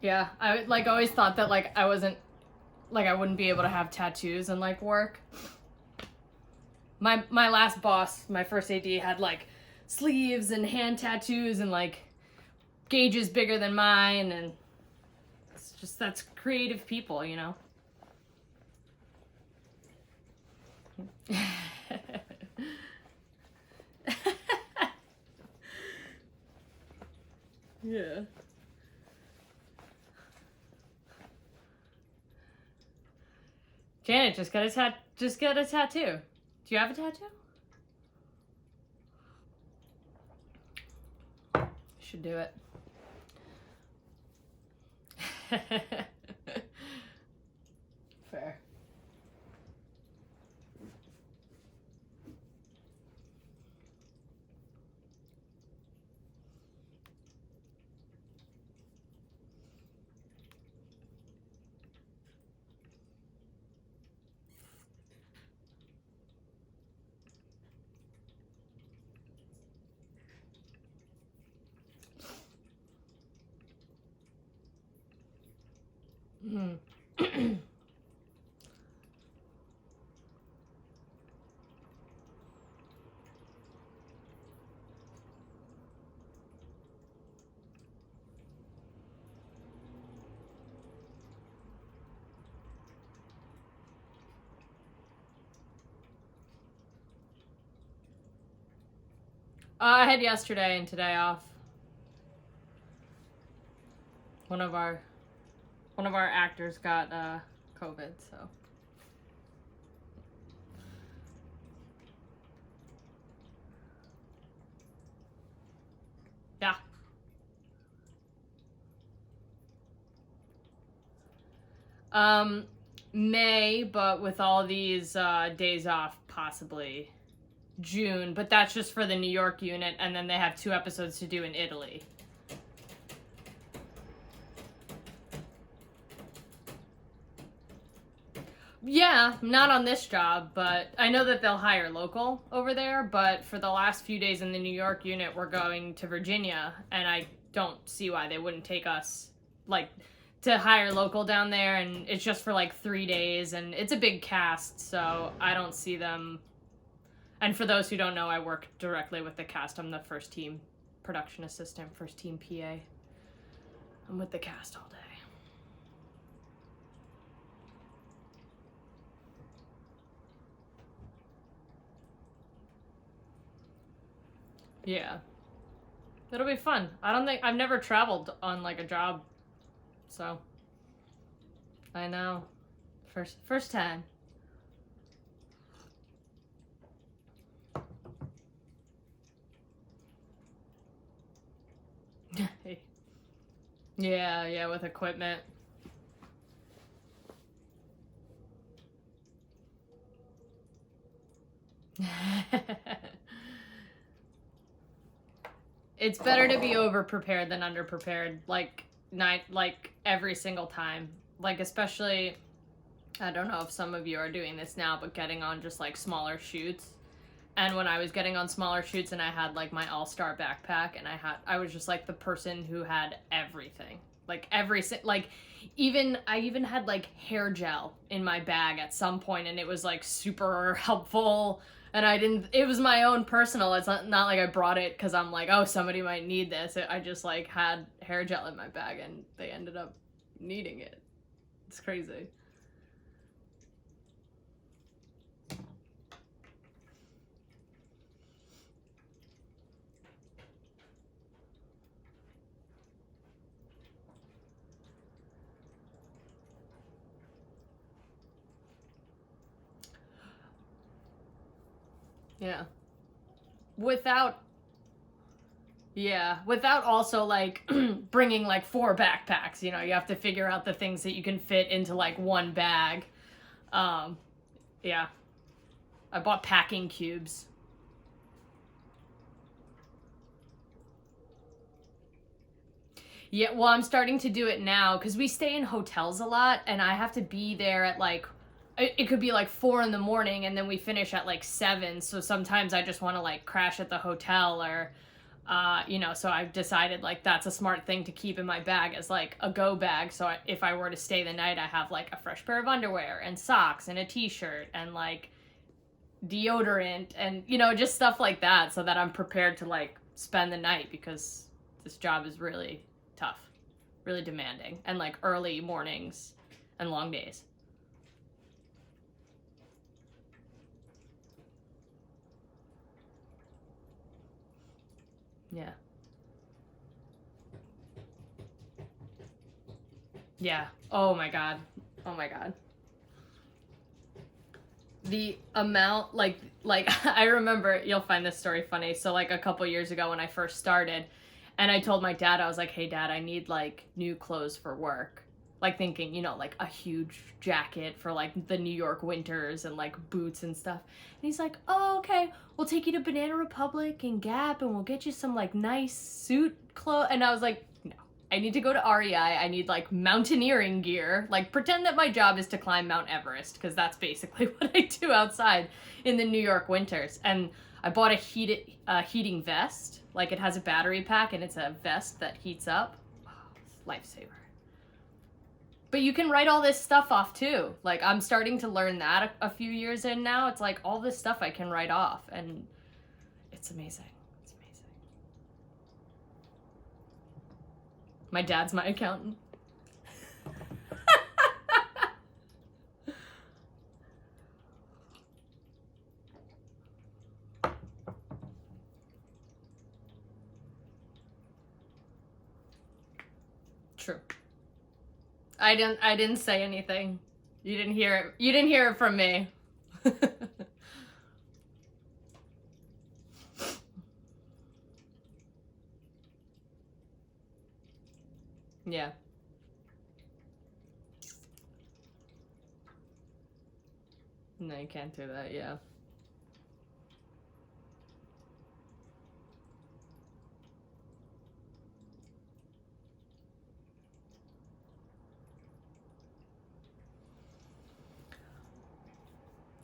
Yeah, I like always thought that like I wasn't like I wouldn't be able to have tattoos and like work. My last boss, my first AD, had like sleeves and hand tattoos and like gauges bigger than mine, and it's just that's creative people, you know. Yeah. Janet, just get a tattoo. Do you have a tattoo? Should do it. Fair. Mm. I had yesterday and today off. One of our actors got COVID, so. Yeah. May, but with all these days off, possibly June, but that's just for the New York unit, and then they have 2 episodes to do in Italy. Yeah, not on this job, but I know that they'll hire local over there, but for the last few days in the New York unit, we're going to Virginia, and I don't see why they wouldn't take us, like, to hire local down there, and it's just for, like, 3 days, and it's a big cast, so I don't see them. And for those who don't know, I work directly with the cast. I'm the first team production assistant, first team PA. I'm with the cast all day. Yeah. It'll be fun. I've never traveled on like a job, so I know. First time. Yeah, with equipment. It's better to be over prepared than under prepared, like every single time. Like especially, I don't know if some of you are doing this now, but getting on just like smaller shoots. And when I was getting on smaller shoots and I had like my all-star backpack and I was just like the person who had everything. Like I even had like hair gel in my bag at some point, and it was like super helpful, and it was my own personal. It's not like I brought it because I'm like, oh, somebody might need this. I just like had hair gel in my bag and they ended up needing it. It's crazy. Yeah. Without without also like bringing like 4 backpacks, you have to figure out the things that you can fit into like one bag. Um, yeah. I bought packing cubes. Yeah, well, I'm starting to do it now because we stay in hotels a lot, and I have to be there at like, it could be like 4 in the morning, and then we finish at like 7. So sometimes I just want to like crash at the hotel, or So I've decided like that's a smart thing to keep in my bag as like a go bag. So if I were to stay the night, I have like a fresh pair of underwear and socks and a t-shirt and like deodorant and, just stuff like that so that I'm prepared to like spend the night because this job is really tough, really demanding, and like early mornings and long days. Yeah. Yeah. Oh my God. Oh my God. The amount, like I remember, you'll find this story funny. So like a couple years ago when I first started, and I told my dad, I was like, "Hey dad, I need like new clothes for work." Like thinking, like a huge jacket for like the New York winters and like boots and stuff. And he's like, "Oh, okay. We'll take you to Banana Republic and Gap and we'll get you some like nice suit clothes." And I was like, I need to go to REI. I need like mountaineering gear. Like pretend that my job is to climb Mount Everest because that's basically what I do outside in the New York winters. And I bought a heating vest. Like it has a battery pack and it's a vest that heats up. Oh, lifesaver. But you can write all this stuff off too. Like I'm starting to learn that a few years in now. It's like all this stuff I can write off and it's amazing. My dad's my accountant. True. I didn't say anything. You didn't hear it. You didn't hear it from me. Yeah. No, you can't do that, yeah.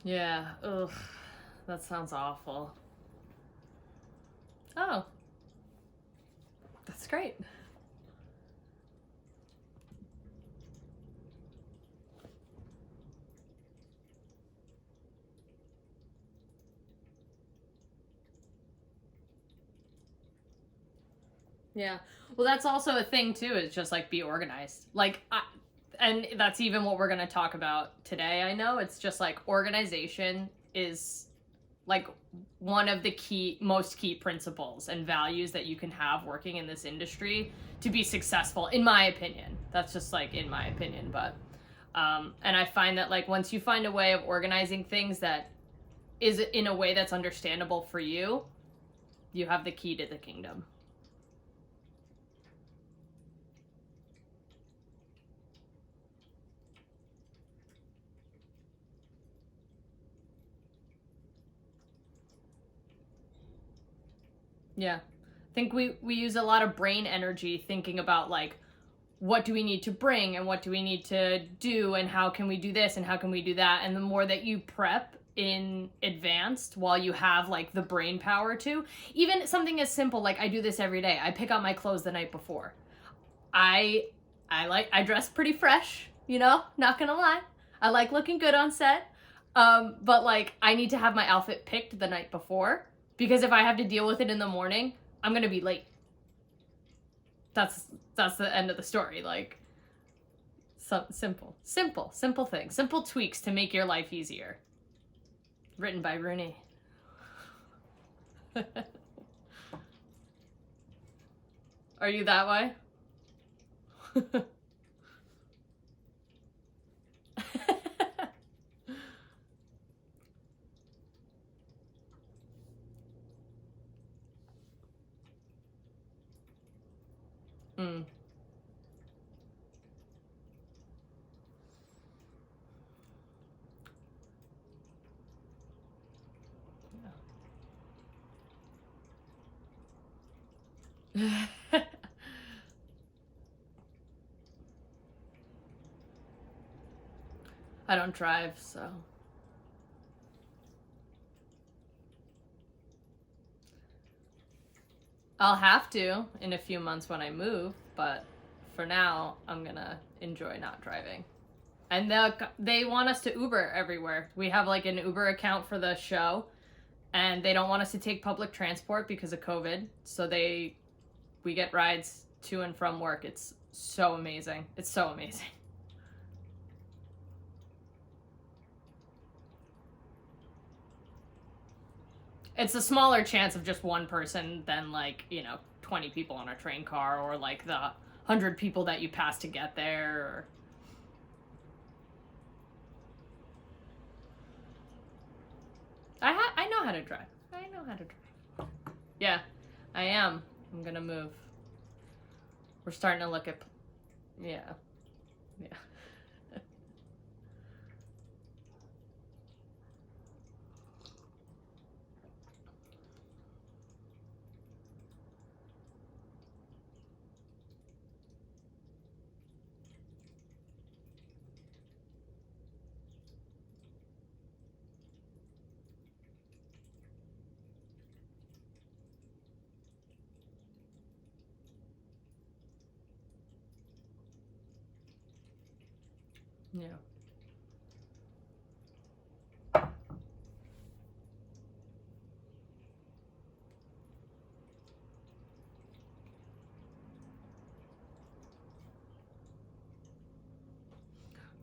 Yeah. Ugh. That sounds awful. Oh. That's great. Yeah. Well, that's also a thing too, is just like be organized. And that's even what we're going to talk about today. I know it's just like organization is like one of the most key principles and values that you can have working in this industry to be successful, in my opinion. That's just like in my opinion. But, and I find that like once you find a way of organizing things that is in a way that's understandable for you, you have the key to the kingdom. Yeah. I think we use a lot of brain energy thinking about like what do we need to bring and what do we need to do and how can we do this and how can we do that, and the more that you prep in advance while you have like the brain power to, even something as simple like I do this every day. I pick out my clothes the night before. I dress pretty fresh, not gonna lie. I like looking good on set. But like I need to have my outfit picked the night before because if I have to deal with it in the morning, I'm gonna be late. That's the end of the story. Like simple things, simple tweaks to make your life easier. Written by Rooney. Are you that way? Mm. I don't drive, so. I'll have to in a few months when I move, but for now, I'm gonna enjoy not driving. And they want us to Uber everywhere. We have like an Uber account for the show, and they don't want us to take public transport because of COVID. So we get rides to and from work. It's so amazing. It's so amazing. It's a smaller chance of just one person than like, 20 people on a train car, or like the 100 people that you pass to get there. I know how to drive. I know how to drive. Yeah, I am. I'm gonna move. We're starting to look at. Yeah. Yeah. Yeah.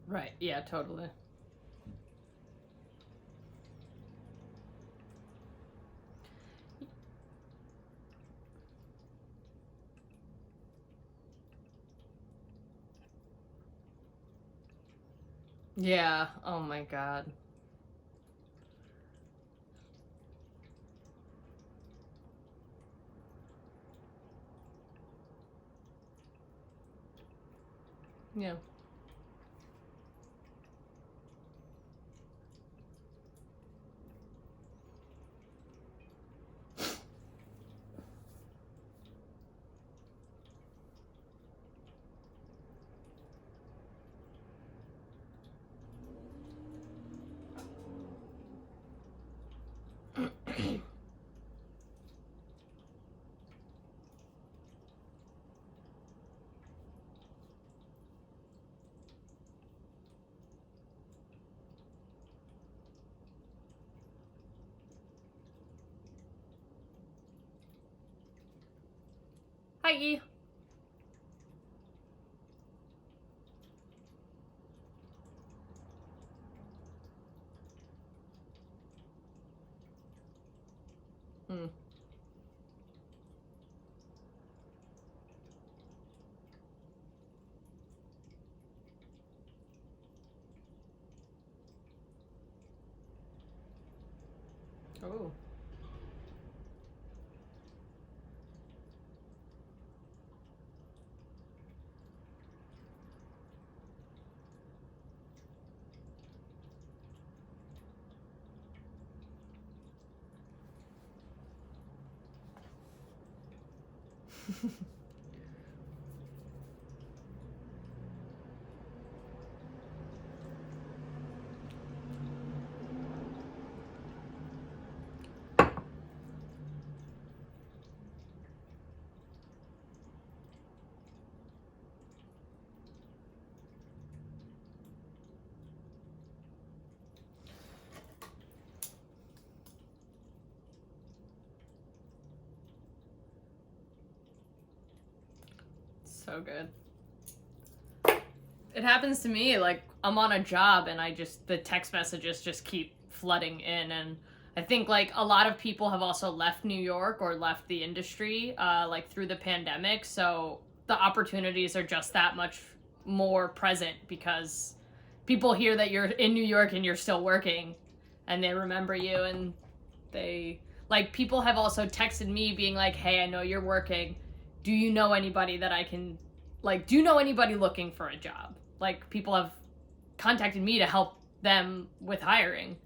Right. Yeah, totally. Yeah. Oh my god. Yeah. Hi. Hmm. Oh. So good. It happens to me, like I'm on a job and the text messages just keep flooding in. And I think like a lot of people have also left New York or left the industry like through the pandemic, so the opportunities are just that much more present because people hear that you're in New York and you're still working, and they remember you. And they like people have also texted me being like, hey, I know you're working, do you know anybody that I can, like, do you know anybody looking for a job? Like, people have contacted me to help them with hiring.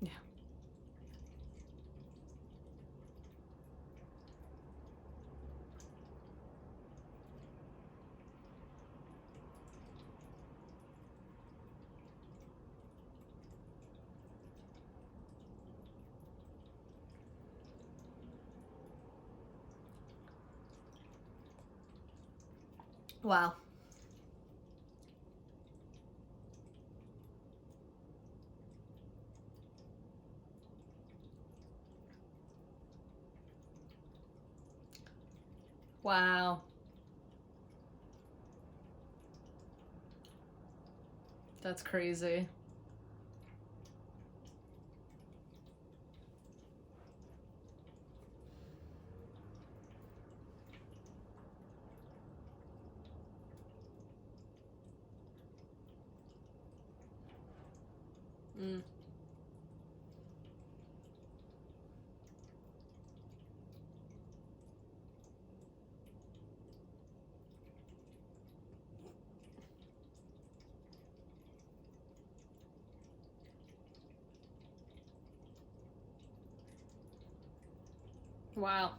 Yeah. Wow. Wow. That's crazy. Mm. Wow.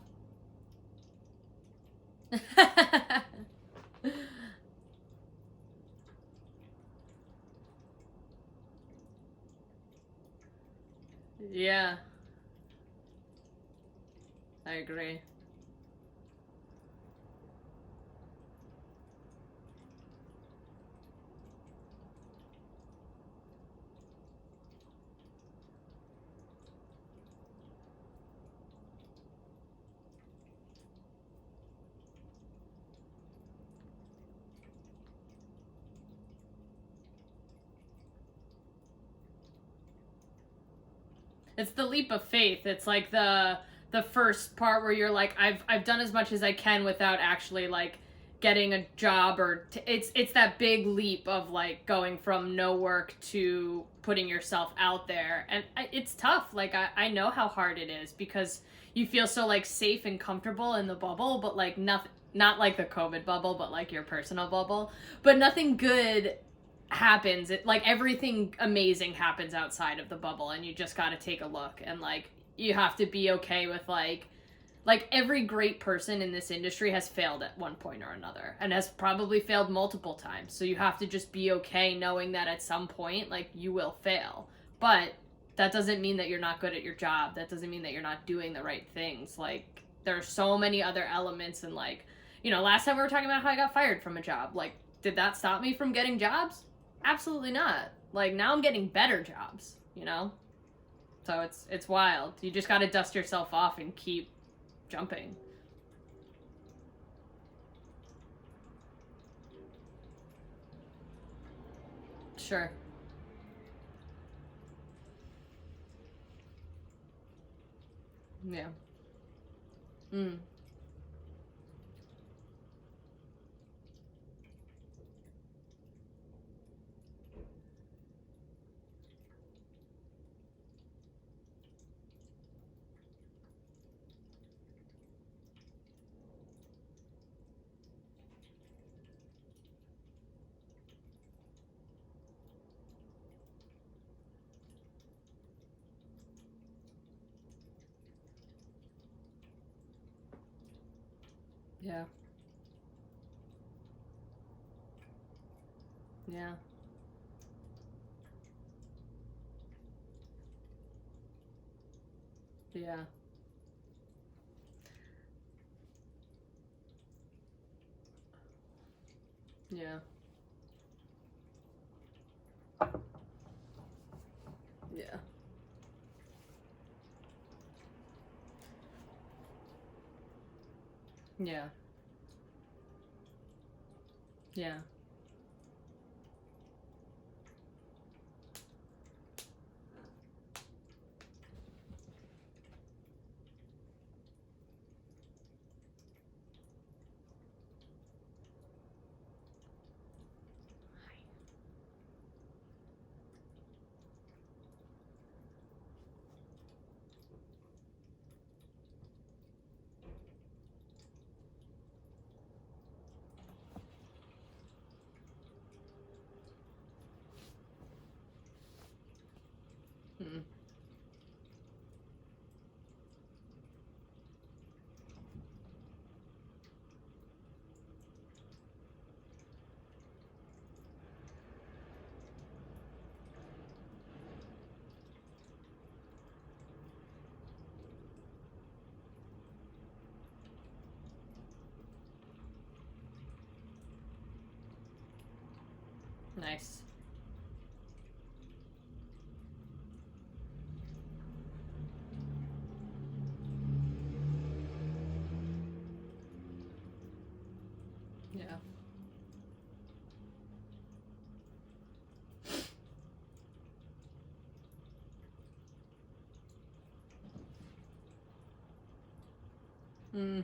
Yeah, I agree. It's the leap of faith. It's like the first part where you're like, I've done as much as I can without actually like getting a job, or it's that big leap of like going from no work to putting yourself out there, and it's tough. Like I know how hard it is because you feel so like safe and comfortable in the bubble, but like nothing, not like the COVID bubble, but like your personal bubble, but nothing good happens. It like everything amazing happens outside of the bubble, and you just got to take a look, and like you have to be okay with like every great person in this industry has failed at one point or another, and has probably failed multiple times. So you have to just be okay knowing that at some point like you will fail. But that doesn't mean that you're not good at your job. That doesn't mean that you're not doing the right things. Like there are so many other elements, and like, you know, last time we were talking about how I got fired from a job. Like, did that stop me from getting jobs? Absolutely not. Like now I'm getting better jobs, you know? So it's wild. You just got to dust yourself off and keep jumping. Sure. Yeah. Mm. Yeah. Yeah. Yeah. Yeah. Yeah. Yeah. Yeah. Nice. Yeah. Mm.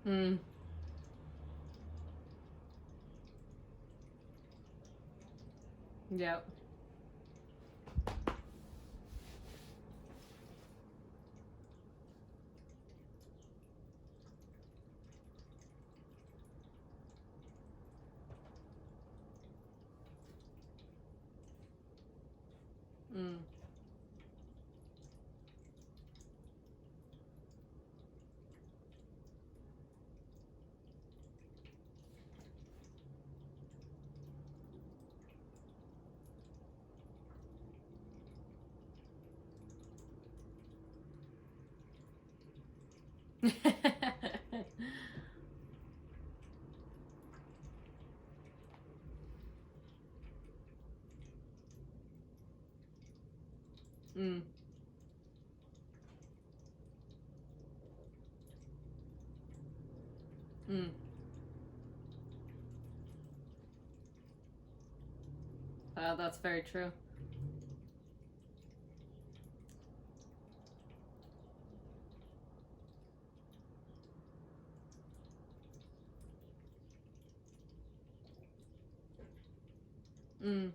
Mm. Yep. Mm. Mm. Mm. That's very true. Mm.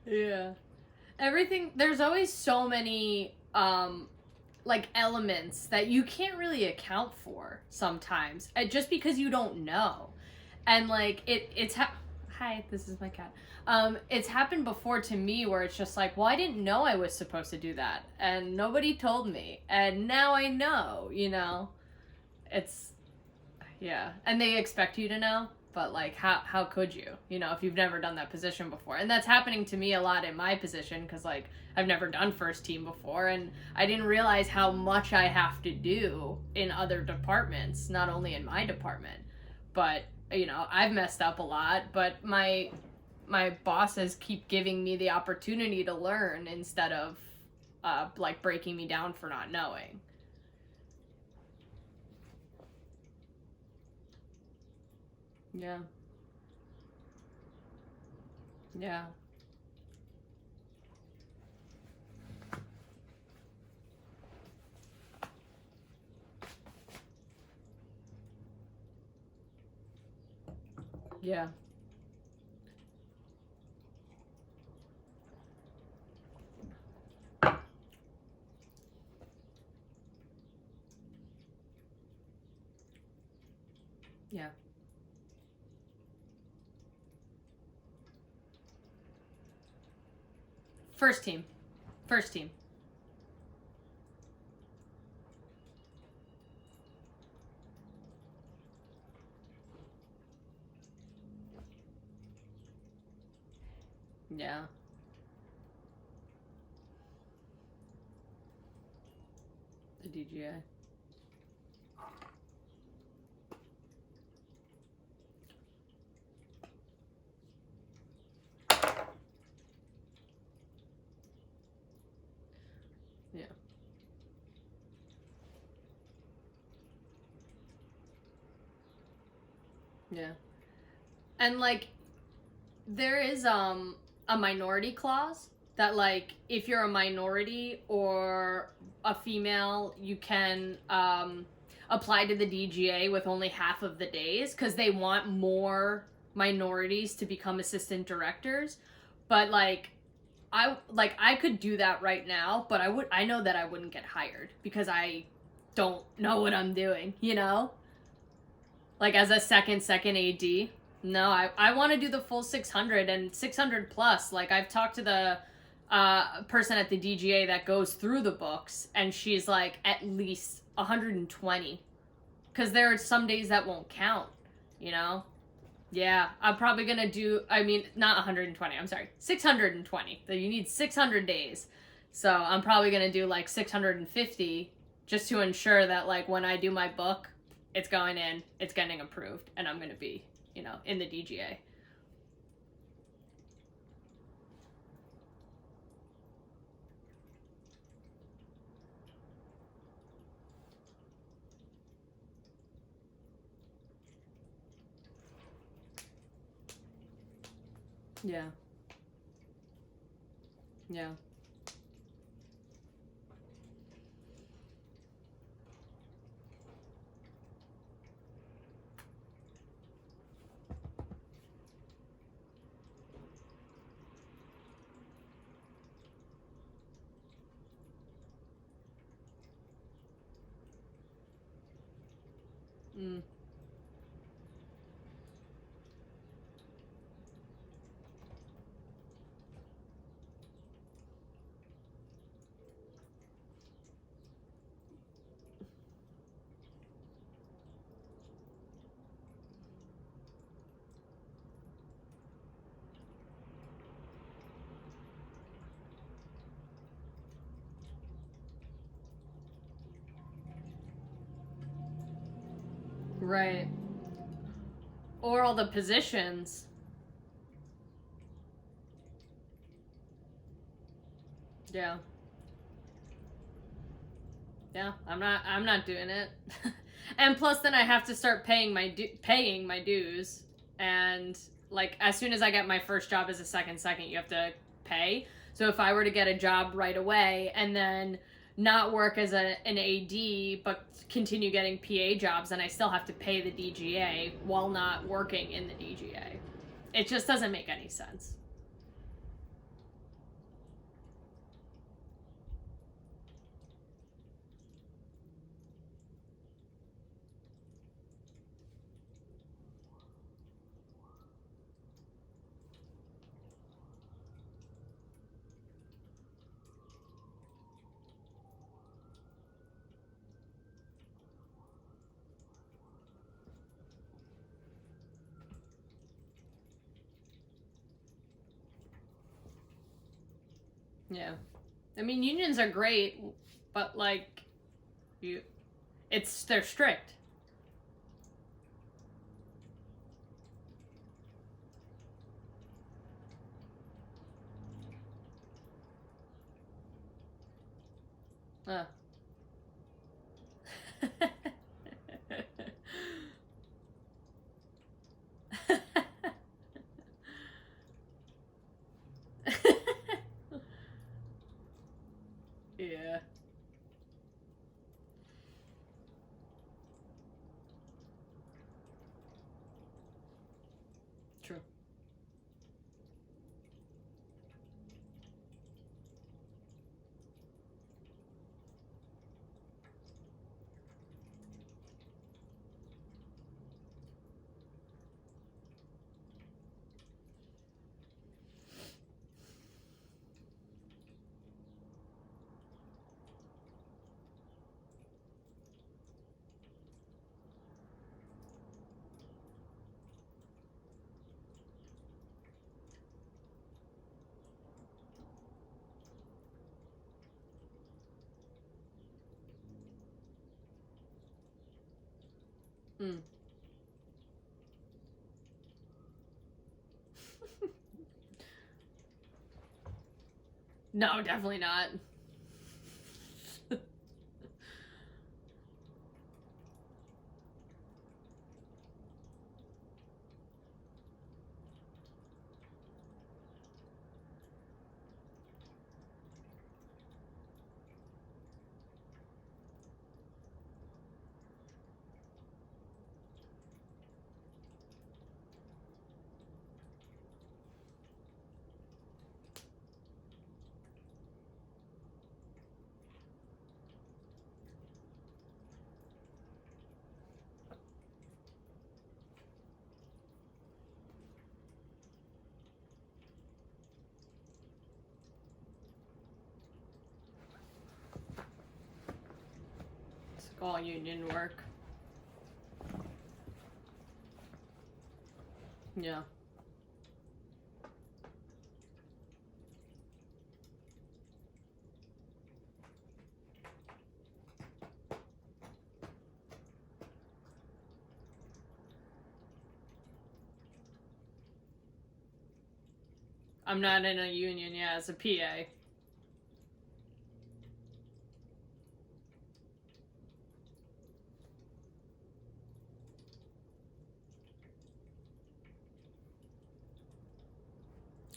Yeah. Everything, there's always so many like elements that you can't really account for sometimes, just because you don't know. And like hi, this is my cat. It's happened before to me where it's just like, well, I didn't know I was supposed to do that and nobody told me and now I know, you know. It's Yeah, and they expect you to know, but like, how could you? You know, if you've never done that position before, and that's happening to me a lot in my position because like I've never done first team before, and I didn't realize how much I have to do in other departments, not only in my department, but you know, I've messed up a lot, but my bosses keep giving me the opportunity to learn instead of like breaking me down for not knowing. Yeah. Yeah. Yeah. Yeah. First team. First team. Yeah. The DGA. Yeah. Yeah. And like there is a minority clause that like if you're a minority or a female, you can apply to the DGA with only half of the days because they want more minorities to become assistant directors. But I could do that right now, but I know that I wouldn't get hired because I don't know what I'm doing, you know? Like as a second AD. No, I want to do the full 600 and 600 plus. Like I've talked to the person at the DGA that goes through the books, and she's like at least 120 because there are some days that won't count, you know? Yeah, I'm probably gonna do, I mean, not 120, I'm sorry, 620. So you need 600 days. So I'm probably gonna do like 650 just to ensure that like when I do my book, it's going in, it's getting approved, and I'm gonna be, you know, in the DGA. Yeah. Yeah. Mm. Right. Or all the positions. Yeah. Yeah, I'm not doing it. And plus then I have to start paying my dues, and like as soon as I get my first job as a second, you have to pay. So if I were to get a job right away and then not work as an AD but continue getting PA jobs, then I still have to pay the DGA while not working in the DGA. It just doesn't make any sense. Yeah. I mean, unions are great, but like you they're strict. Uh. Yeah. True. Mm. No, definitely not. It's all union work. Yeah. I'm not in a union, yeah, as a PA.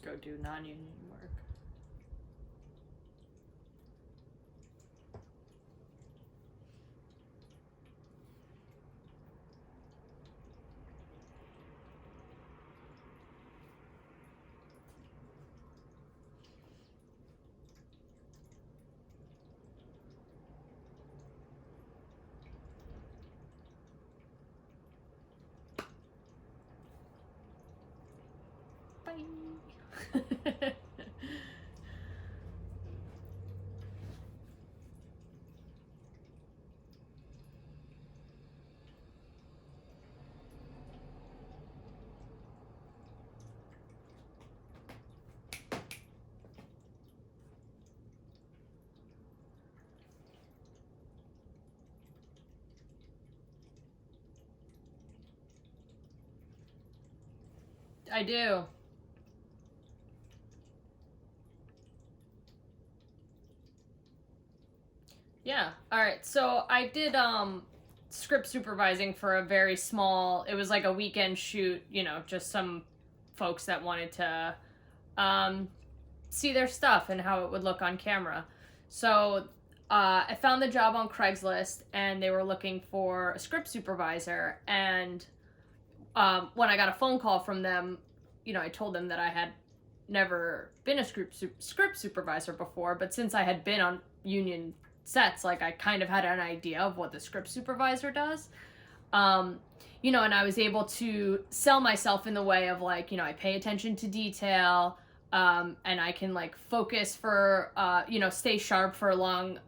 Go do non-union work. Bye. I do. Yeah. All right. So I did script supervising for a very small. It was like a weekend shoot. You know, just some folks that wanted to um, see their stuff and how it would look on camera. So I found the job on Craigslist, and they were looking for a script supervisor. And when I got a phone call from them, you know, I told them that I had never been a script supervisor before, but since I had been on union sets, like I kind of had an idea of what the script supervisor does. Um, you know, and I was able to sell myself in the way of like, you know, I pay attention to detail, and I can like focus for, you know, stay sharp for long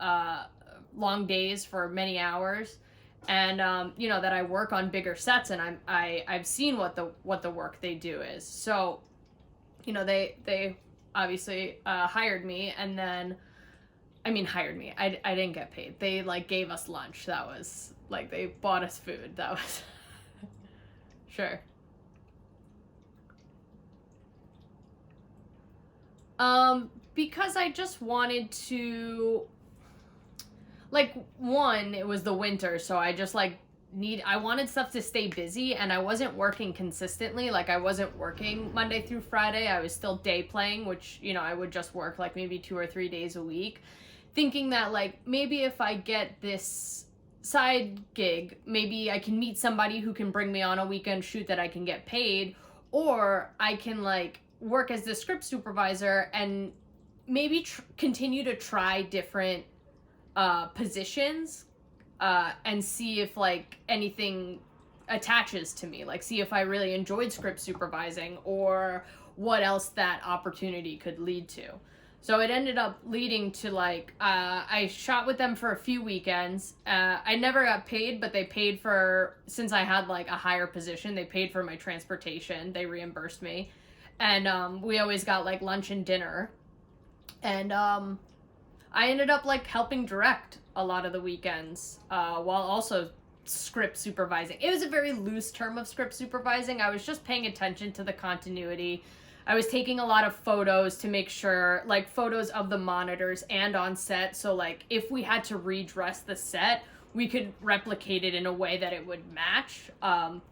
days for many hours. And you know that I work on bigger sets, and I've seen what the work they do is. So, you know, they obviously hired me, and then I mean hired me. I didn't get paid. They like gave us lunch. That was like they bought us food. That was sure. Because I just wanted to like one, it was the winter, so I just like I wanted stuff to stay busy, and I wasn't working consistently. Like I wasn't working Monday through Friday. I was still day playing, which, you know, I would just work like maybe 2 or 3 days a week. thinking that like maybe if I get this side gig, maybe I can meet somebody who can bring me on a weekend shoot that I can get paid, or I can like work as the script supervisor and maybe continue to try different positions and see if like anything attaches to me, like see if I really enjoyed script supervising or what else that opportunity could lead to. So it ended up leading to like I shot with them for a few weekends. I never got paid, but they paid for, since I had like a higher position, they paid for my transportation. They reimbursed me, and we always got like lunch and dinner. And I ended up like helping direct a lot of the weekends while also script supervising. It was a very loose term of script supervising. I was just paying attention to the continuity. I was taking a lot of photos to make sure, like photos of the monitors and on set, so like if we had to redress the set, we could replicate it in a way that it would match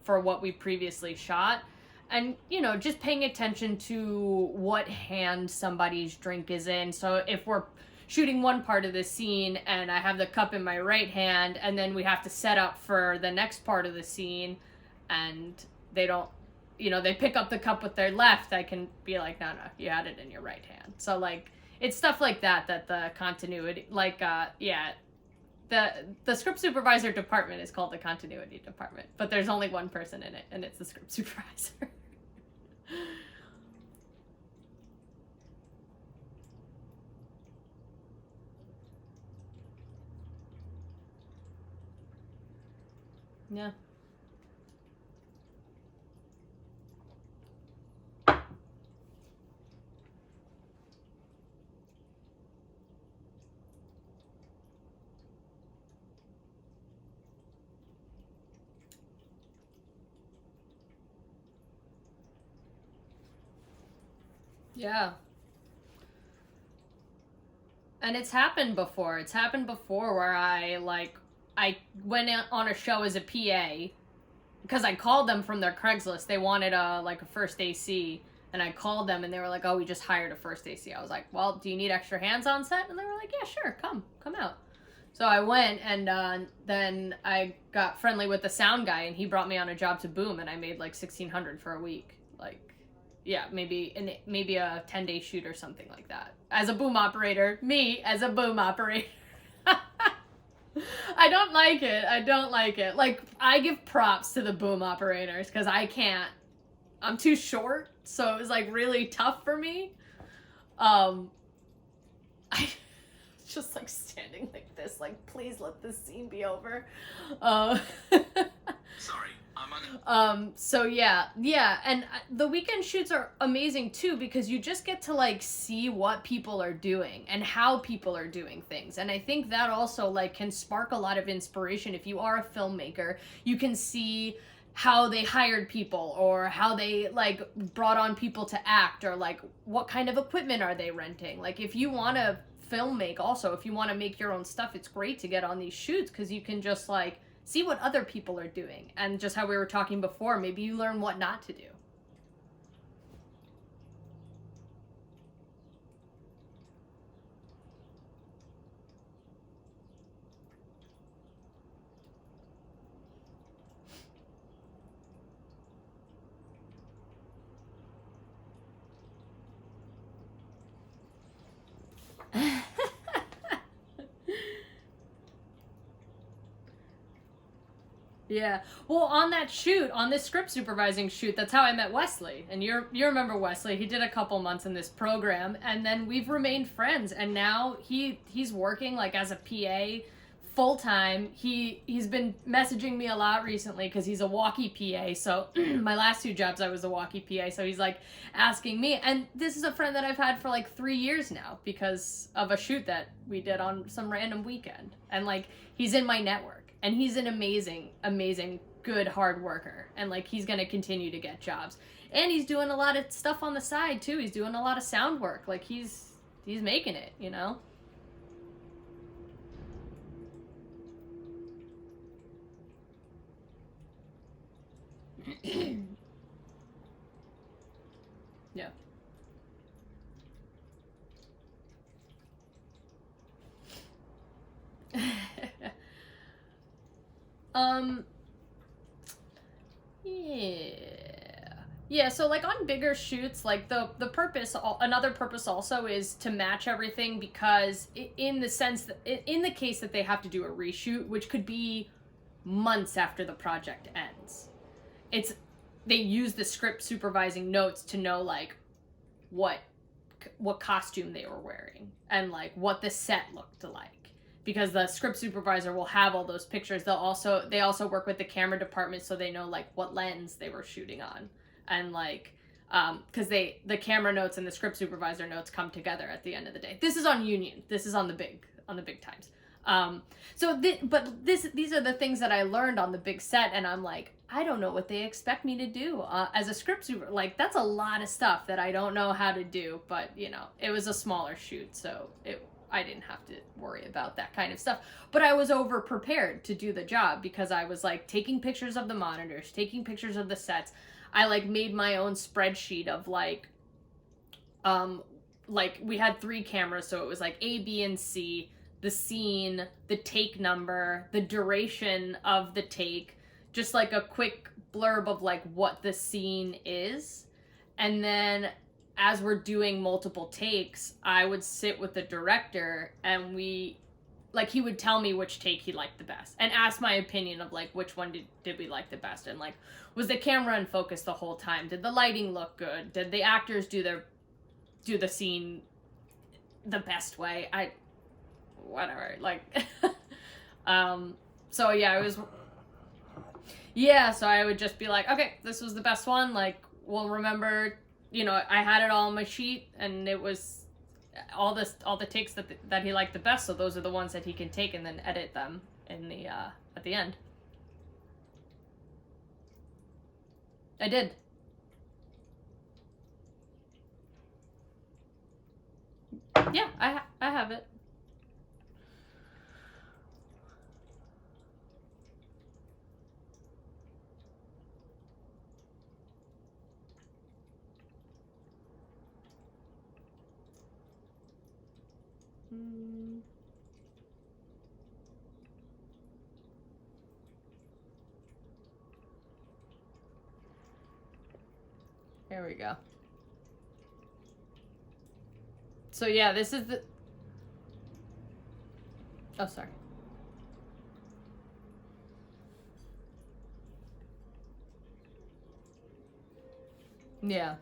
for what we previously shot. And, you know, just paying attention to what hand somebody's drink is in. So if we're shooting one part of the scene and I have the cup in my right hand, and then we have to set up for the next part of the scene and they don't, you know, they pick up the cup with their left, I can be like, no, you had it in your right hand. So like, it's stuff like that the continuity, like, the script supervisor department is called the continuity department, but there's only one person in it, and it's the script supervisor. Yeah. Yeah. And it's happened before. It's happened before where I went on a show as a PA because I called them from their Craigslist. They wanted a first AC, and I called them and they were like, "Oh, we just hired a first AC." I was like, "Well, do you need extra hands on set?" And they were like, "Yeah, sure, come out." So I went, and then I got friendly with the sound guy, and he brought me on a job to boom, and I made like 1,600 for a week. Like, yeah, maybe a 10-day shoot or something like that. As a boom operator, me as a boom operator. I don't like it. I don't like it. Like, I give props to the boom operators because I can't. I'm too short, so it was like really tough for me. I just like standing like this, like, please let this scene be over. Sorry, I'm on. So yeah, and the weekend shoots are amazing too because you just get to like see what people are doing and how people are doing things, and I think that also like can spark a lot of inspiration. If you are a filmmaker, you can see how they hired people or how they like brought on people to act, or like what kind of equipment are they renting. Like, if you want to filmmake, also if you want to make your own stuff, it's great to get on these shoots because you can just like see what other people are doing, and just how we were talking before, maybe you learn what not to do. Yeah. Well, on that shoot, on this script supervising shoot, that's how I met Wesley. And you remember Wesley? He did a couple months in this program, and then we've remained friends. And now he's working like as a PA full time. He's been messaging me a lot recently because he's a walkie PA. So my last two jobs I was a walkie PA. So he's like asking me, and this is a friend that I've had for like 3 years now because of a shoot that we did on some random weekend. And like, he's in my network. And he's an amazing, good, hard worker. And, like, he's going to continue to get jobs. And he's doing a lot of stuff on the side, too. He's doing a lot of sound work. Like, he's making it, you know? Yeah. Um, yeah. Yeah, so like on bigger shoots, like the purpose, another purpose also is to match everything, because in the sense that, in the case that they have to do a reshoot, which could be months after the project ends, it's, they use the script supervising notes to know like what costume they were wearing and like what the set looked like, because the script supervisor will have all those pictures. They also work with the camera department, so they know like what lens they were shooting on, and like because the camera notes and the script supervisor notes come together at the end of the day. This is on Union. This is on the big times. These are the things that I learned on the big set, and I'm like, I don't know what they expect me to do as a script super. Like, that's a lot of stuff that I don't know how to do. But you know, it was a smaller shoot, so I didn't have to worry about that kind of stuff. But I was over prepared to do the job, because I was like taking pictures of the monitors, taking pictures of the sets. I like made my own spreadsheet of like we had 3 cameras, so it was like A, B, and C, the scene, the take number, the duration of the take, just like a quick blurb of like what the scene is. And then as we're doing multiple takes, I would sit with the director, and he would tell me which take he liked the best and ask my opinion of like which one did we like the best, and like, was the camera in focus the whole time? Did the lighting look good? Did the actors do the scene the best way? Whatever, like so yeah, it was, yeah, so I would just be like, okay, this was the best one, like, we'll remember, you know, I had it all on my sheet, and it was all the takes that he liked the best, so those are the ones that he can take and then edit them in the at the end. I did. Yeah, I have it. Here we go. So yeah, this is the... Oh, sorry. Yeah.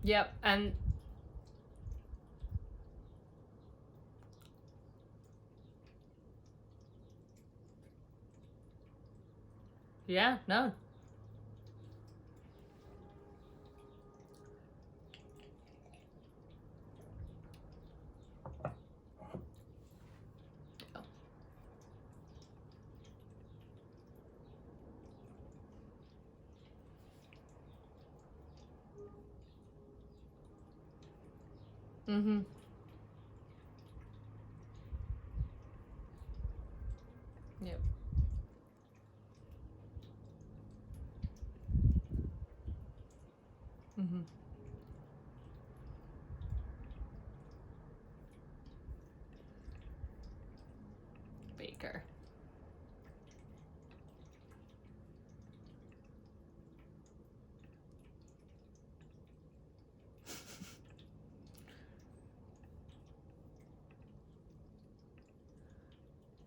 Yep, and... Yeah, no. Mm-hmm. Yep. Mm-hmm. Baker.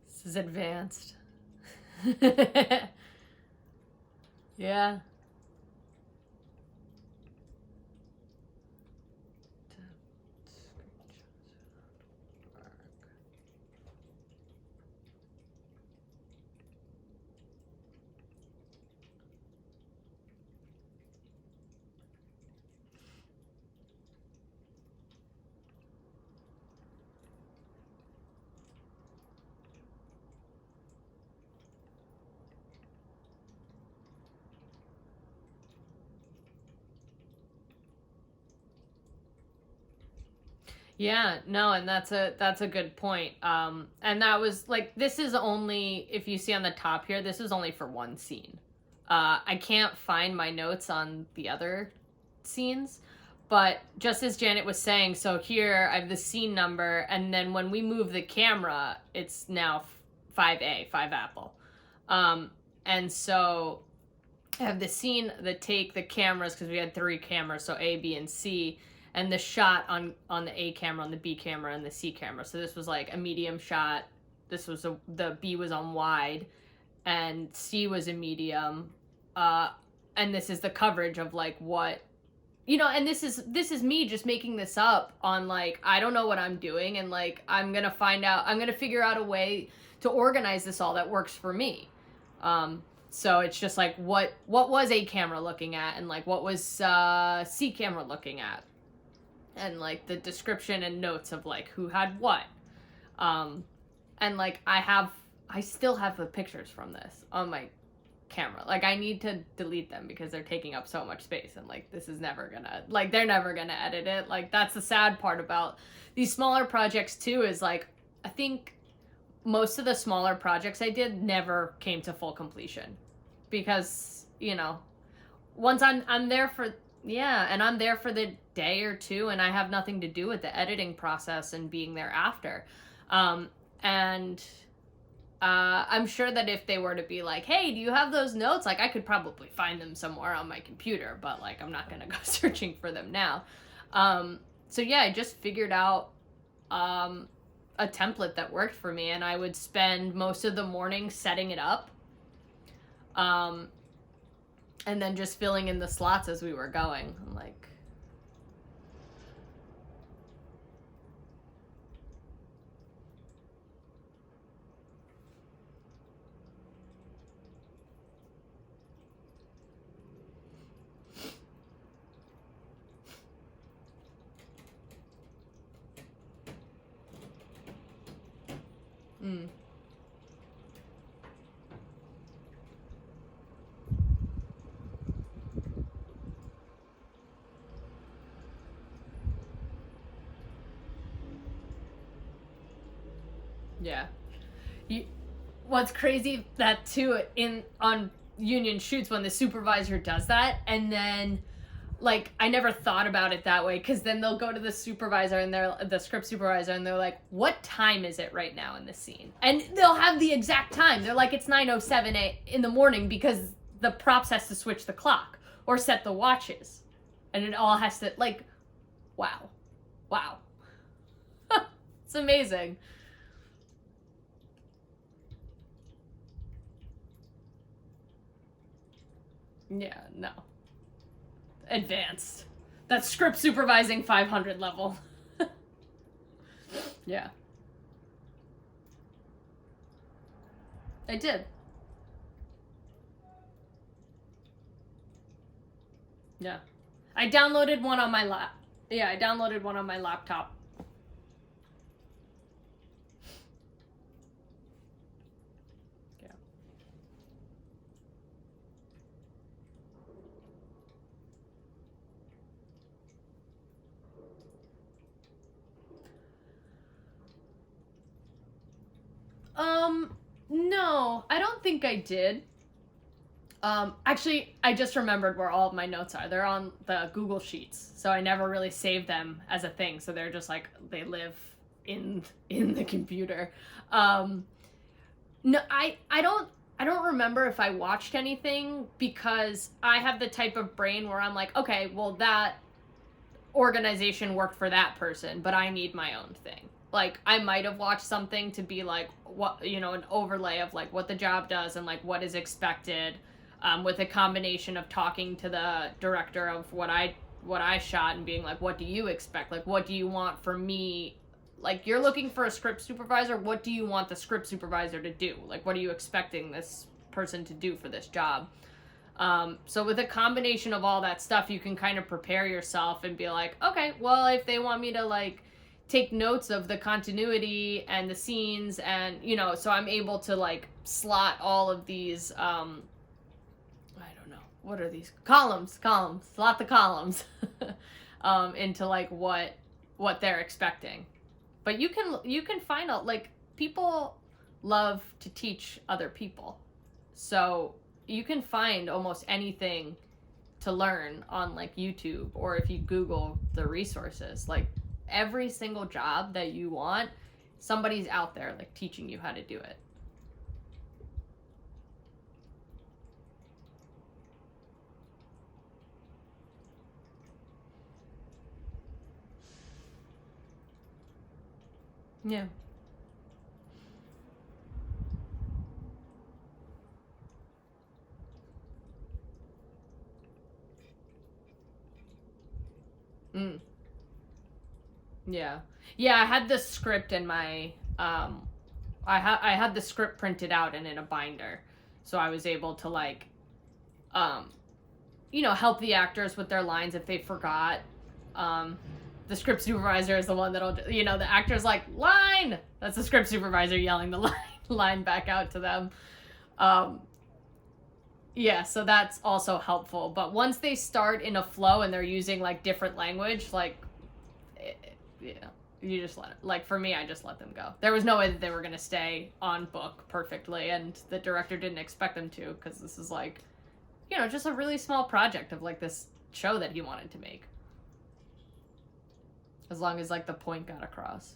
This is advanced. Yeah. Yeah, no, and that's a good point. And that was like, this is only, if you see on the top here, this is only for one scene. I can't find my notes on the other scenes, But just as Janet was saying, so here I have the scene number, and then when we move the camera, it's now 5A, 5 Apple. And so I have the scene, the take, the cameras, because we had 3 cameras, so A, B, and C, and the shot on the A camera, on the B camera, and the C camera. So this was like a medium shot. This was the B was on wide, and C was a medium. And this is the coverage of like what, and this is me just making this up on like, I don't know what I'm doing, and like I'm gonna figure out a way to organize this all that works for me. So it's just like what was A camera looking at, and like what was C camera looking at, and like the description and notes of like who had what. And like I still have the pictures from this on my camera. Like I need to delete them because they're taking up so much space, and like this is never gonna, like they're never gonna edit it. Like that's the sad part about these smaller projects too, is like I think most of the smaller projects I did never came to full completion because once I'm there for and I'm there for the day or two, and I have nothing to do with the editing process and being there after. And I'm sure that if they were to be like, hey, do you have those notes? Like, I could probably find them somewhere on my computer, but, like, I'm not going to go searching for them now. So, yeah, I just figured out a template that worked for me, and I would spend most of the morning setting it up, and then just filling in the slots as we were going. I'm like, yeah. What's crazy that too on union shoots when the supervisor does that, and then like I never thought about it that way, because then they'll go to the supervisor and the script supervisor, and they're like, what time is it right now in the scene? And they'll have the exact time. They're like, it's 9:07 in the morning, because the props has to switch the clock or set the watches, and it all has to, like, wow. It's amazing. Yeah, no. Advanced. That's script supervising 500 level. Yeah. I did. Yeah. I downloaded one on my laptop. No, I don't think I did. Actually, I just remembered where all of my notes are. They're on the Google Sheets, so I never really saved them as a thing. So they're just like, they live in the computer. No, I don't remember if I watched anything, because I have the type of brain where I'm like, okay, well, that organization worked for that person, but I need my own thing. Like, I might have watched something to be like, what, an overlay of like what the job does and like what is expected, with a combination of talking to the director of what I shot and being like, what do you expect? Like, what do you want from me? Like, you're looking for a script supervisor. What do you want the script supervisor to do? Like, what are you expecting this person to do for this job? So with a combination of all that stuff, you can kind of prepare yourself and be like, okay, well, if they want me to like take notes of the continuity and the scenes, and so I'm able to like slot all of these I don't know, what are these columns, slot the columns into like what they're expecting. But you can find out, like, people love to teach other people, so you can find almost anything to learn on like YouTube, or if you Google the resources. Like every single job that you want, somebody's out there like teaching you how to do it. Yeah. Mm. Yeah. Yeah, I had the script in my I had the script printed out and in a binder. So I was able to like you know, help the actors with their lines if they forgot. The script supervisor is the one that'll, you know, the actor's like, line! That's the script supervisor yelling the line back out to them. Yeah, so that's also helpful. But once they start in a flow and they're using like different language, like, yeah, you just let it. Like for me, I just let them go. There was no way that they were gonna stay on book perfectly, and the director didn't expect them to, because this is like, you know, just a really small project of like this show that he wanted to make. As long as like the point got across.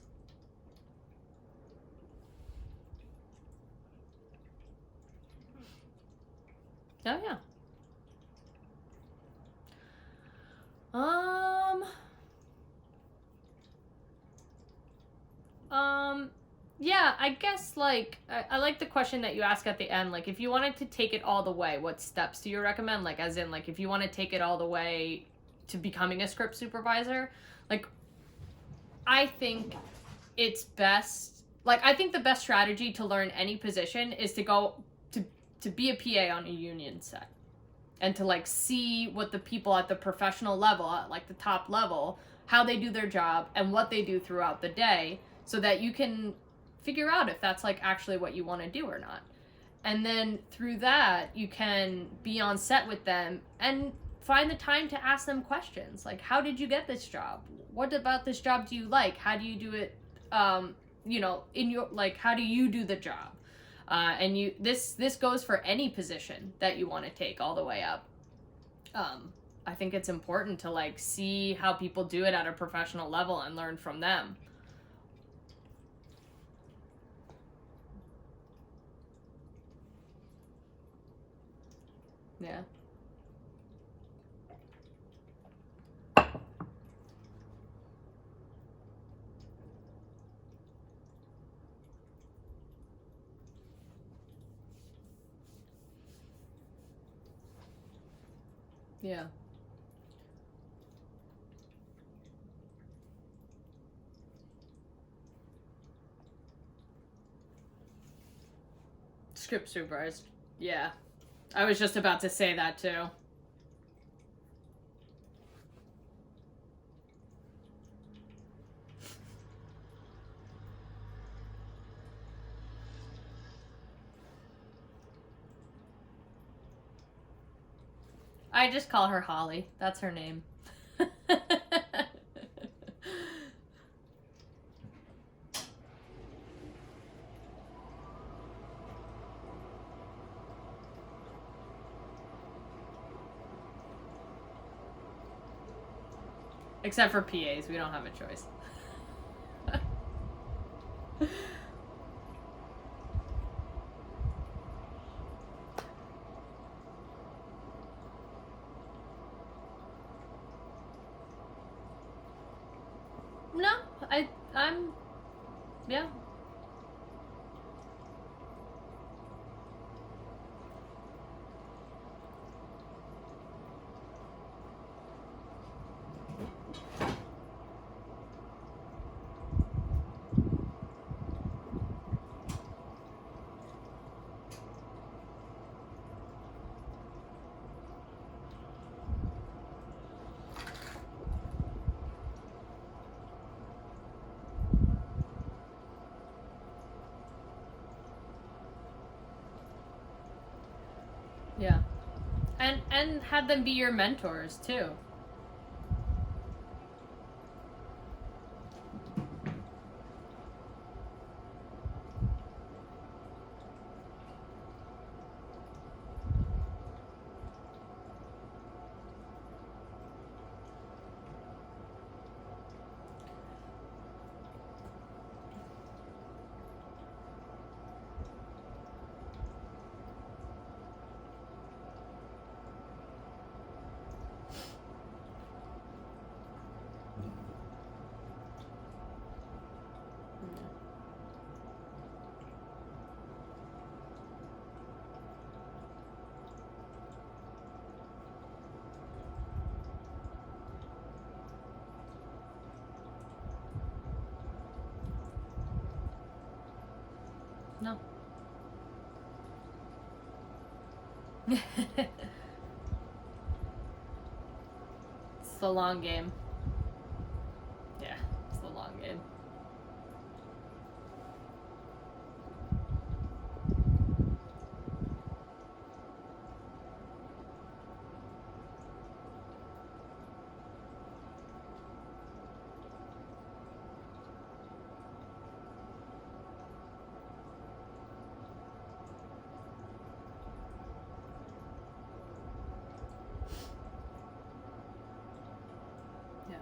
Oh yeah. Yeah, I guess like I like the question that you ask at the end. Like, if you wanted to take it all the way, what steps do you recommend? Like, as in, like, if you want to take it all the way to becoming a script supervisor, like, I think it's best. Like, I think the best strategy to learn any position is to go to be a PA on a union set, and to like see what the people at the professional level, at like the top level, how they do their job and what they do throughout the day, so that you can figure out if that's like actually what you want to do or not. And then through that, you can be on set with them and find the time to ask them questions like, how did you get this job? What about this job do you like? How do you do it? You know, in your, like, how do you do the job? And you, this goes for any position that you want to take all the way up. I think it's important to like see how people do it at a professional level and learn from them. Yeah. Yeah. Script supervised. Yeah. I was just about to say that too. I just call her Holly. That's her name. Except for PAs, we don't have a choice. No, I'm, yeah. Yeah. And have them be your mentors too. No. It's the long game. Yeah, it's the long game. Yeah.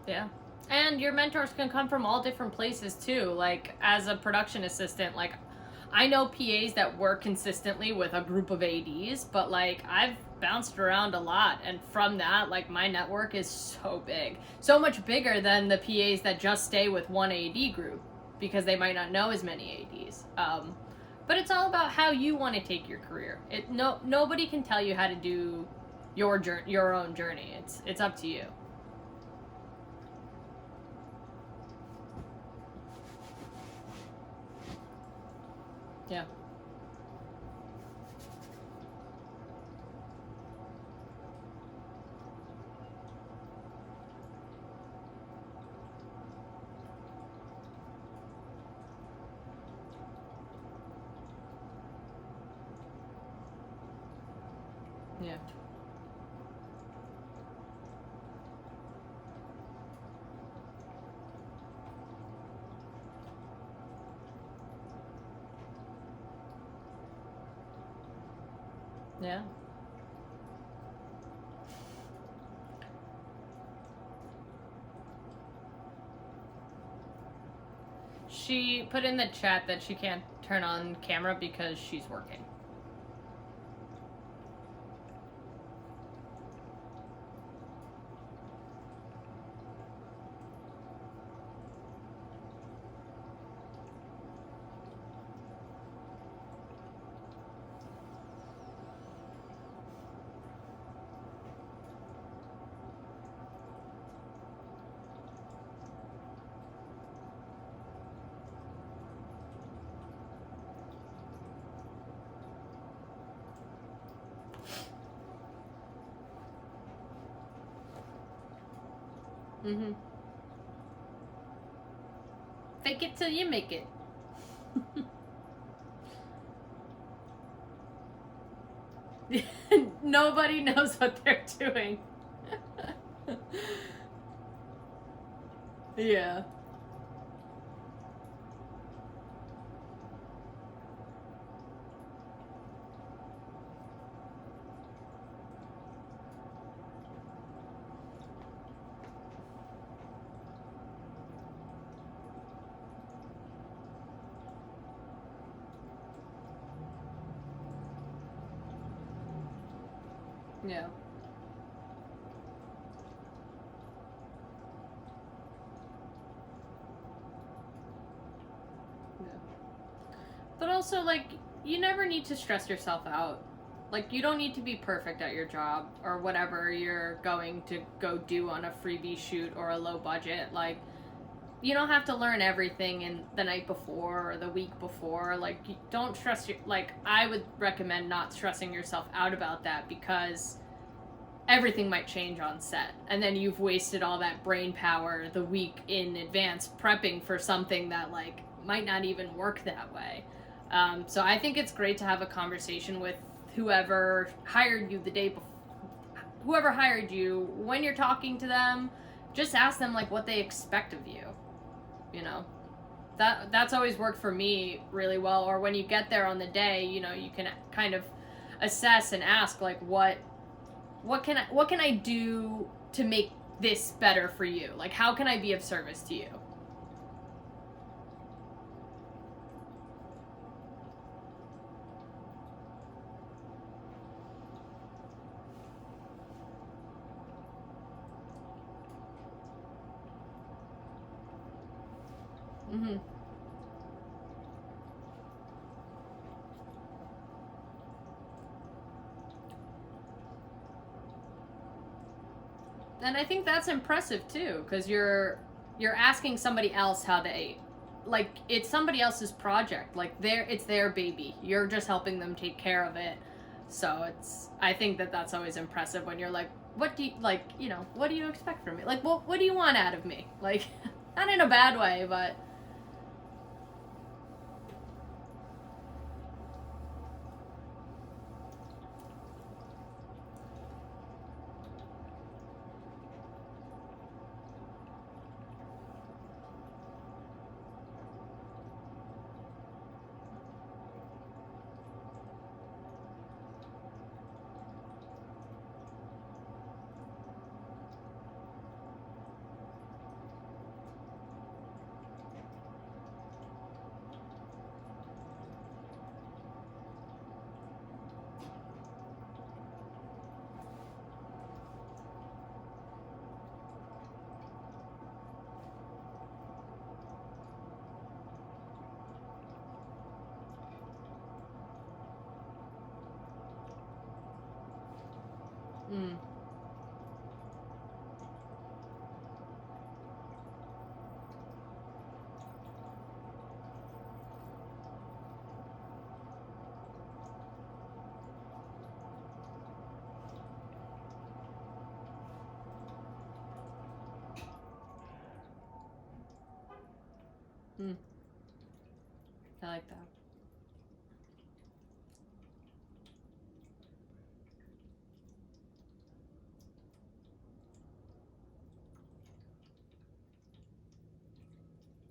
Yeah. And your mentors can come from all different places too. Like, as a production assistant, like, I know PAs that work consistently with a group of ADs, but like, I've bounced around a lot. And from that, like, my network is so big. So much bigger than the PAs that just stay with one AD group because they might not know as many ADs. But it's all about how you want to take your career. Nobody can tell you how to do your own journey. It's up to you. Yeah. Yeah. Yeah. She put in the chat that she can't turn on camera because she's working. Mm-hmm. Fake it till you make it. Nobody knows what they're doing. Yeah. Yeah. Yeah. But also, like, you never need to stress yourself out. Like, you don't need to be perfect at your job or whatever you're going to go do on a freebie shoot or a low budget. Like, you don't have to learn everything in the night before or the week before. Like, you don't stress your, like, I would recommend not stressing yourself out about that because everything might change on set, and then you've wasted all that brain power the week in advance prepping for something that like might not even work that way. So I think it's great to have a conversation with whoever hired you the day before, whoever hired you, when you're talking to them. Just ask them like what they expect of you, you know. That's always worked for me really well. Or when you get there on the day, you know, you can kind of assess and ask like what can I do to make this better for you? Like, how can I be of service to you? Mm-hmm. And I think that's impressive too, because you're asking somebody else how they, like, it's somebody else's project. Like it's their baby. You're just helping them take care of it. So I think that's always impressive when you're like, what do you like? You know, what do you expect from me? Like, what do you want out of me? Like, not in a bad way, but. 嗯，I like that.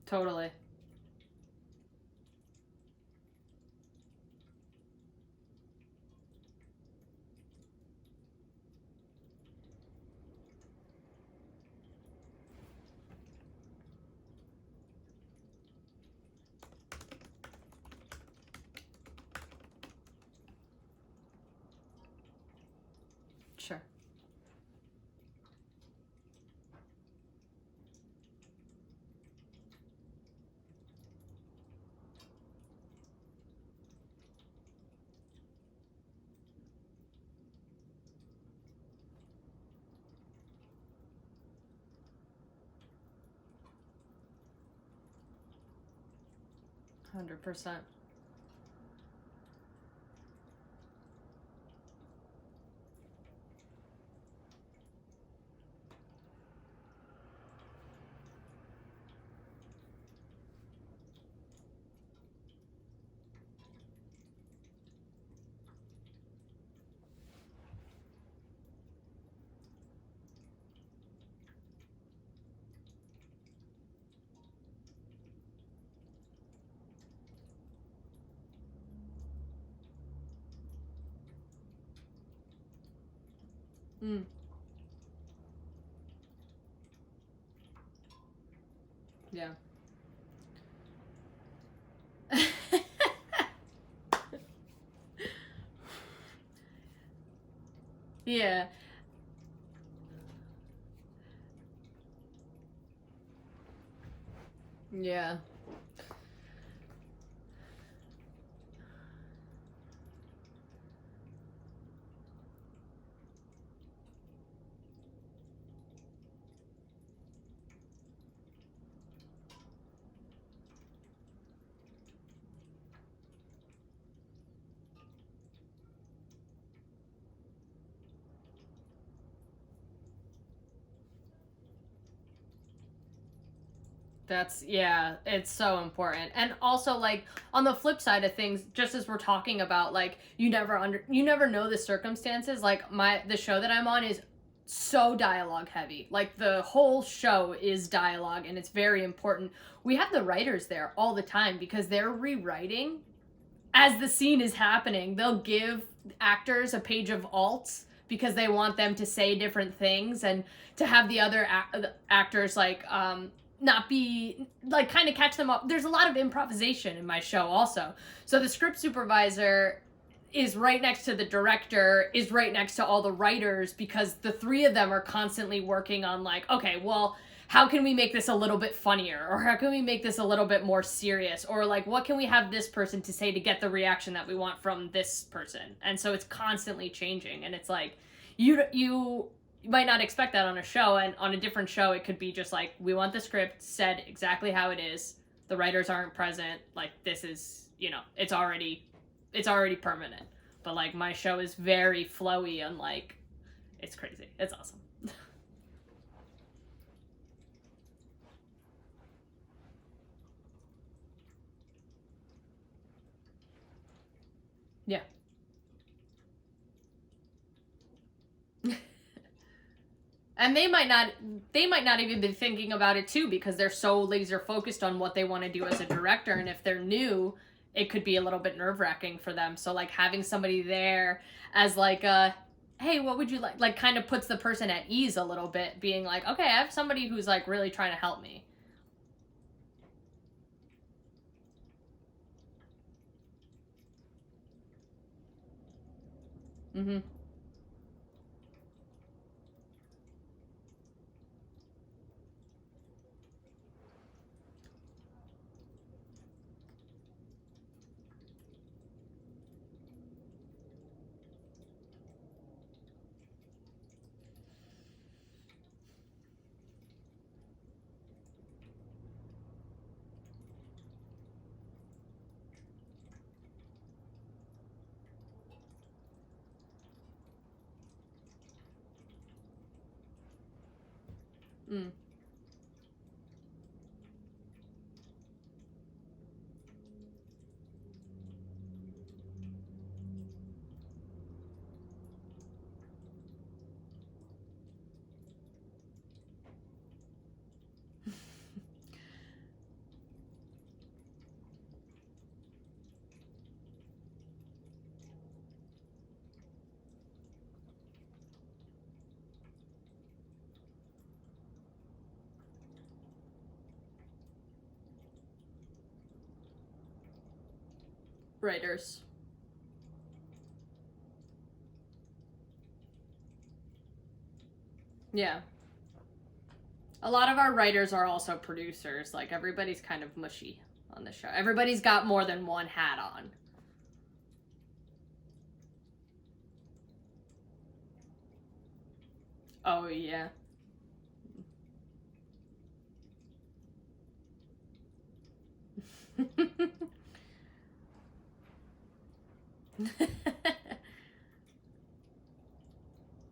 Totally. Sure. 100%. Mm. Yeah. Yeah. Yeah. Yeah, it's so important. And also, like, on the flip side of things, just as we're talking about, like, you never know the circumstances. Like, the show that I'm on is so dialogue heavy. Like, the whole show is dialogue, and it's very important. We have the writers there all the time because they're rewriting as the scene is happening. They'll give actors a page of alts because they want them to say different things, and to have the other actors, like, not be, like, kind of catch them up. There's a lot of improvisation in my show also. So the script supervisor is right next to the director, is right next to all the writers, because the three of them are constantly working on, like, okay, well, how can we make this a little bit funnier, or how can we make this a little bit more serious, or, like, what can we have this person to say to get the reaction that we want from this person. And so it's constantly changing, and it's like, you might not expect that on a show, and on a different show it could be just like, we want the script said exactly how it is, the writers aren't present, like, this is, it's already permanent. But, like, my show is very flowy, and, like, it's crazy, it's awesome. Yeah. And they might not even be thinking about it too, because they're so laser focused on what they want to do as a director. And if they're new, it could be a little bit nerve-wracking for them. So, like, having somebody there as, like, hey, what would you like, kind of puts the person at ease a little bit, being like, okay, I have somebody who's, like, really trying to help me. Mm-hmm. Mm. Writers. Yeah. A lot of our writers are also producers. Like, everybody's kind of mushy on the show. Everybody's got more than one hat on. Oh, yeah.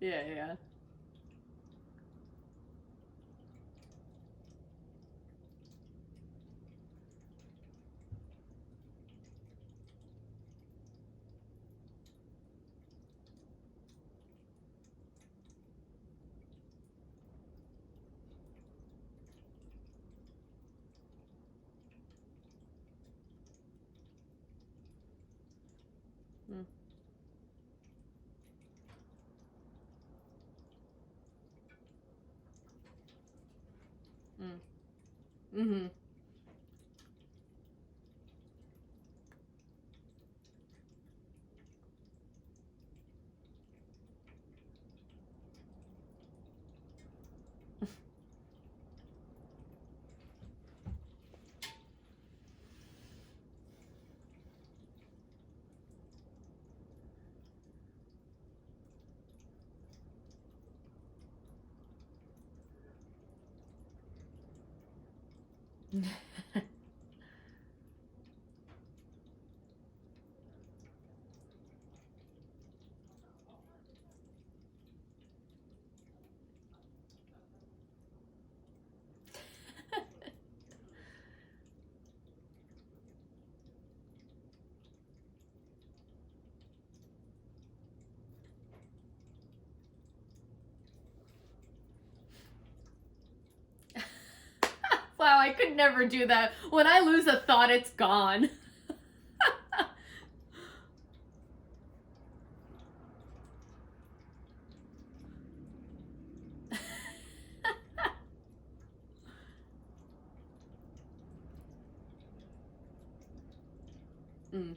Yeah, yeah. Mm, mm. Mm-hmm. I could never do that. When I lose a thought, it's gone. Mm.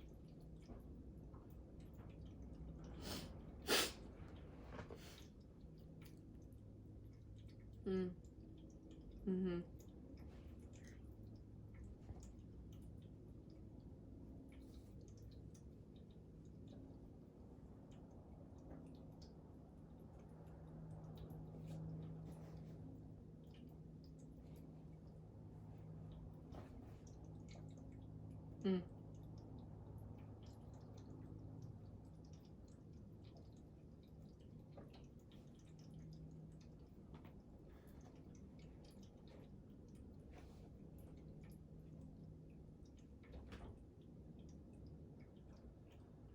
Mm. Mm-hmm. Mm.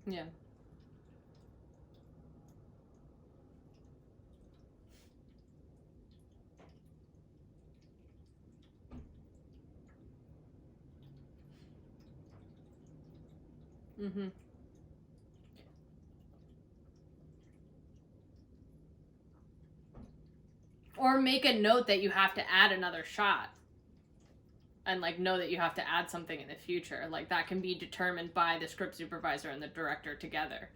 Yeah. Mm-hmm. Or make a note that you have to add another shot. And like know that you have to add something in the future. Like that can be determined by the script supervisor and the director together.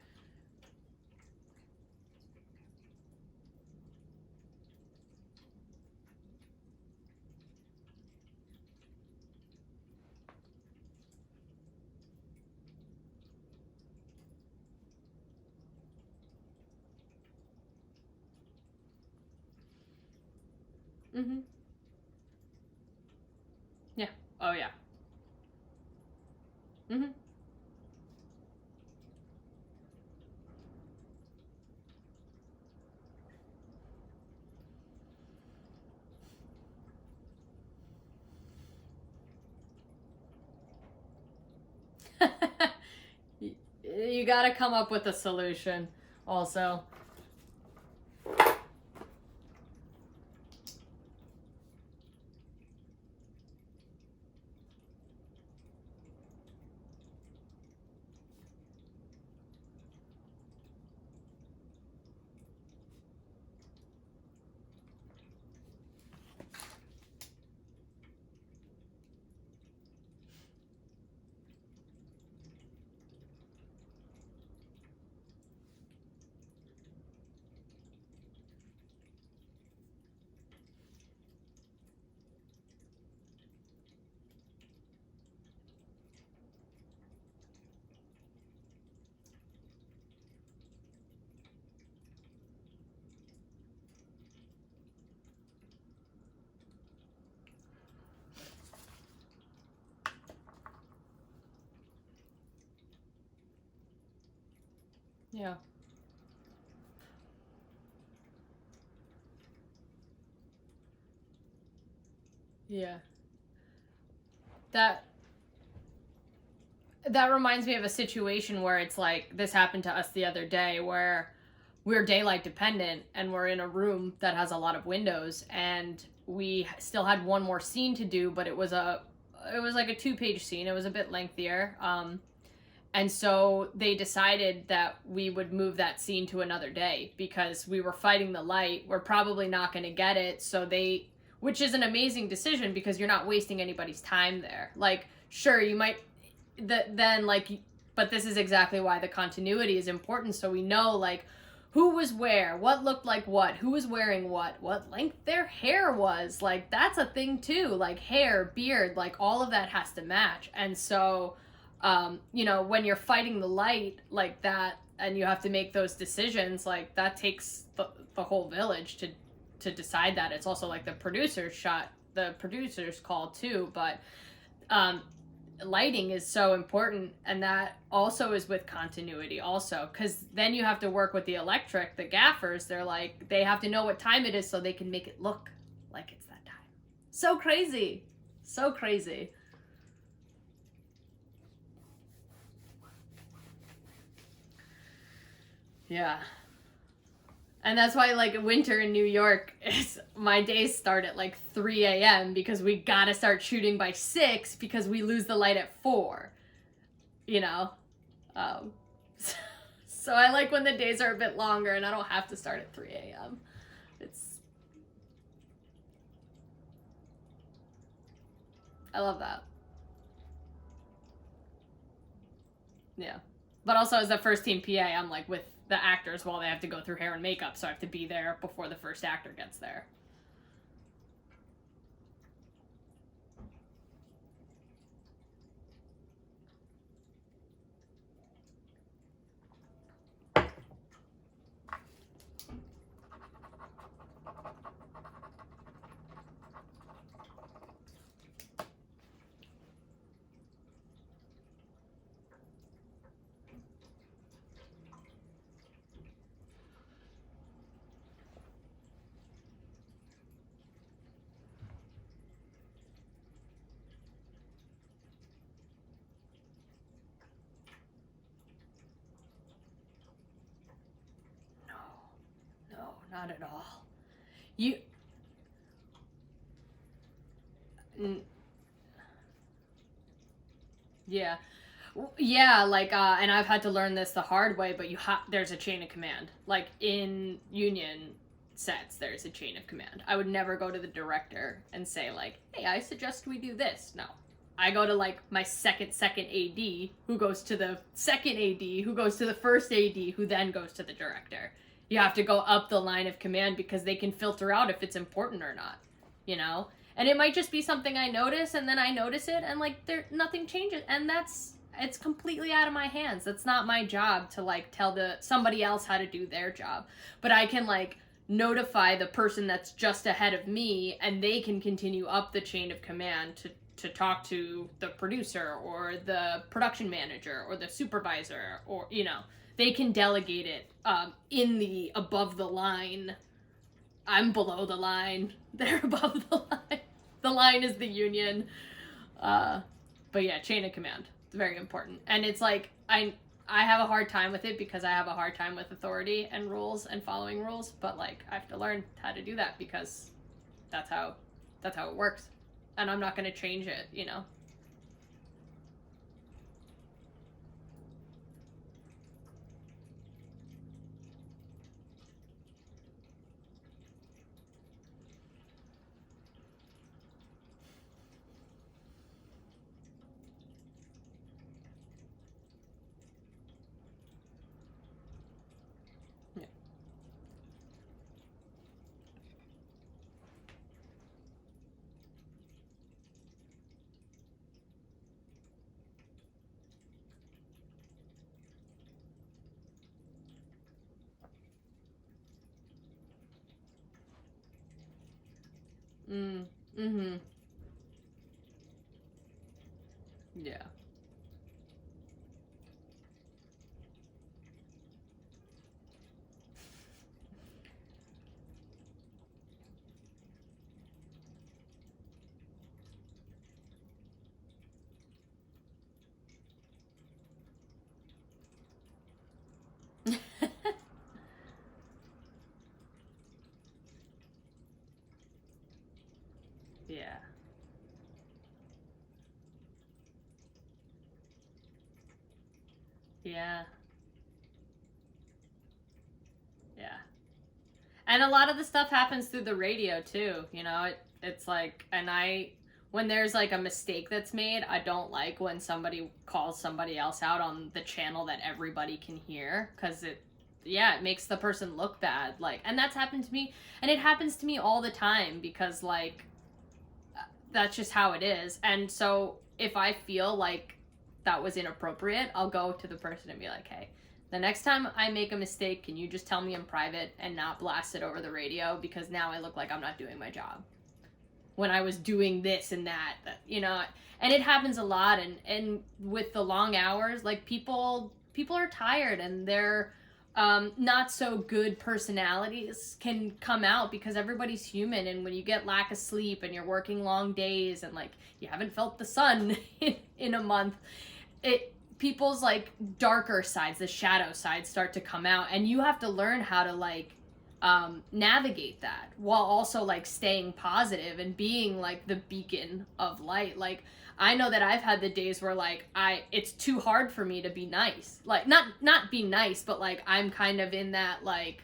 Mm-hmm. Yeah. Oh yeah. Mm-hmm. You gotta come up with a solution also. Yeah. Yeah. That that reminds me of a situation where it's like this happened to us the other day where we're daylight dependent and we're in a room that has a lot of windows and we still had one more scene to do, but it was like a 2-page scene. It was a bit lengthier. And so they decided that we would move that scene to another day because we were fighting the light. We're probably not going to get it. Which is an amazing decision because you're not wasting anybody's time there. Like, sure, you might, but this is exactly why the continuity is important. So we know, like, who was where, what looked like what, who was wearing what length their hair was. Like, that's a thing too. Like, hair, beard, like, all of that has to match. And so, when you're fighting the light like that and you have to make those decisions, like, that takes the whole village to decide that. It's also like the producer's call too, but lighting is so important, and that also is with continuity also, because then you have to work with the gaffers. They have to know what time it is so they can make it look like it's that time. So crazy. Yeah. And that's why, like, winter in New York, my days start at, like, 3 a.m. because we gotta start shooting by 6 because we lose the light at 4. You know? Um, so I like when the days are a bit longer and I don't have to start at 3 a.m. I love that. Yeah. But also, as the first team PA, I'm, like, with the actors while they have to go through hair and makeup, so I have to be there before the first actor gets there. No, not at all. You... Yeah. Yeah, like, and I've had to learn this the hard way, but there's a chain of command. Like, in union sets, there's a chain of command. I would never go to the director and say, like, hey, I suggest we do this. No. I go to, like, my second AD, who goes to the second AD, who goes to the first AD, who then goes to the director. You have to go up the line of command because they can filter out if it's important or not, you know? And it might just be something I notice, and then I notice it, and, like, nothing changes. And it's completely out of my hands. That's not my job to, like, tell somebody else how to do their job. But I can, like, notify the person that's just ahead of me, and they can continue up the chain of command to talk to the producer or the production manager or the supervisor, or, you know, they can delegate it in the above the line. I'm below the line. They're above the line. The line is the union. But yeah, chain of command. It's very important. And it's like, I have a hard time with it because I have a hard time with authority and rules and following rules. But, like, I have to learn how to do that because that's how it works. And I'm not going to change it, you know? Mm-hmm. Yeah. Yeah. Yeah. Yeah. And a lot of the stuff happens through the radio too, you know? It's like, when there's, like, a mistake that's made, I don't like when somebody calls somebody else out on the channel that everybody can hear, because it makes the person look bad. Like, and that's happened to me, and it happens to me all the time because, like, that's just how it is. And so if I feel like that was inappropriate, I'll go to the person and be like, hey, the next time I make a mistake, can you just tell me in private and not blast it over the radio? Because now I look like I'm not doing my job when I was doing this and that, you know. And it happens a lot. And with the long hours, like, people are tired, and their not so good personalities can come out because everybody's human. And when you get lack of sleep and you're working long days and, like, you haven't felt the sun in a month, people's, like, darker sides, the shadow sides, start to come out, and you have to learn how to, like, navigate that while also like staying positive and being like the beacon of light. Like I know that I've had the days where like it's too hard for me to be nice. Like not be nice, but like I'm kind of in that like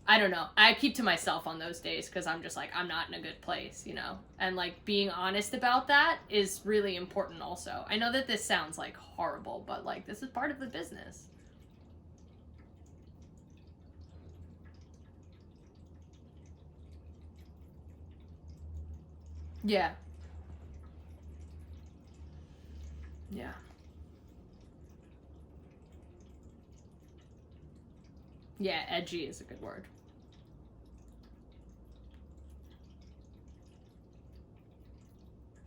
I don't know. I keep to myself on those days because I'm just like, I'm not in a good place, you know? And like being honest about that is really important also. I know that this sounds like horrible, but like this is part of the business. Yeah. Yeah. Yeah, edgy is a good word.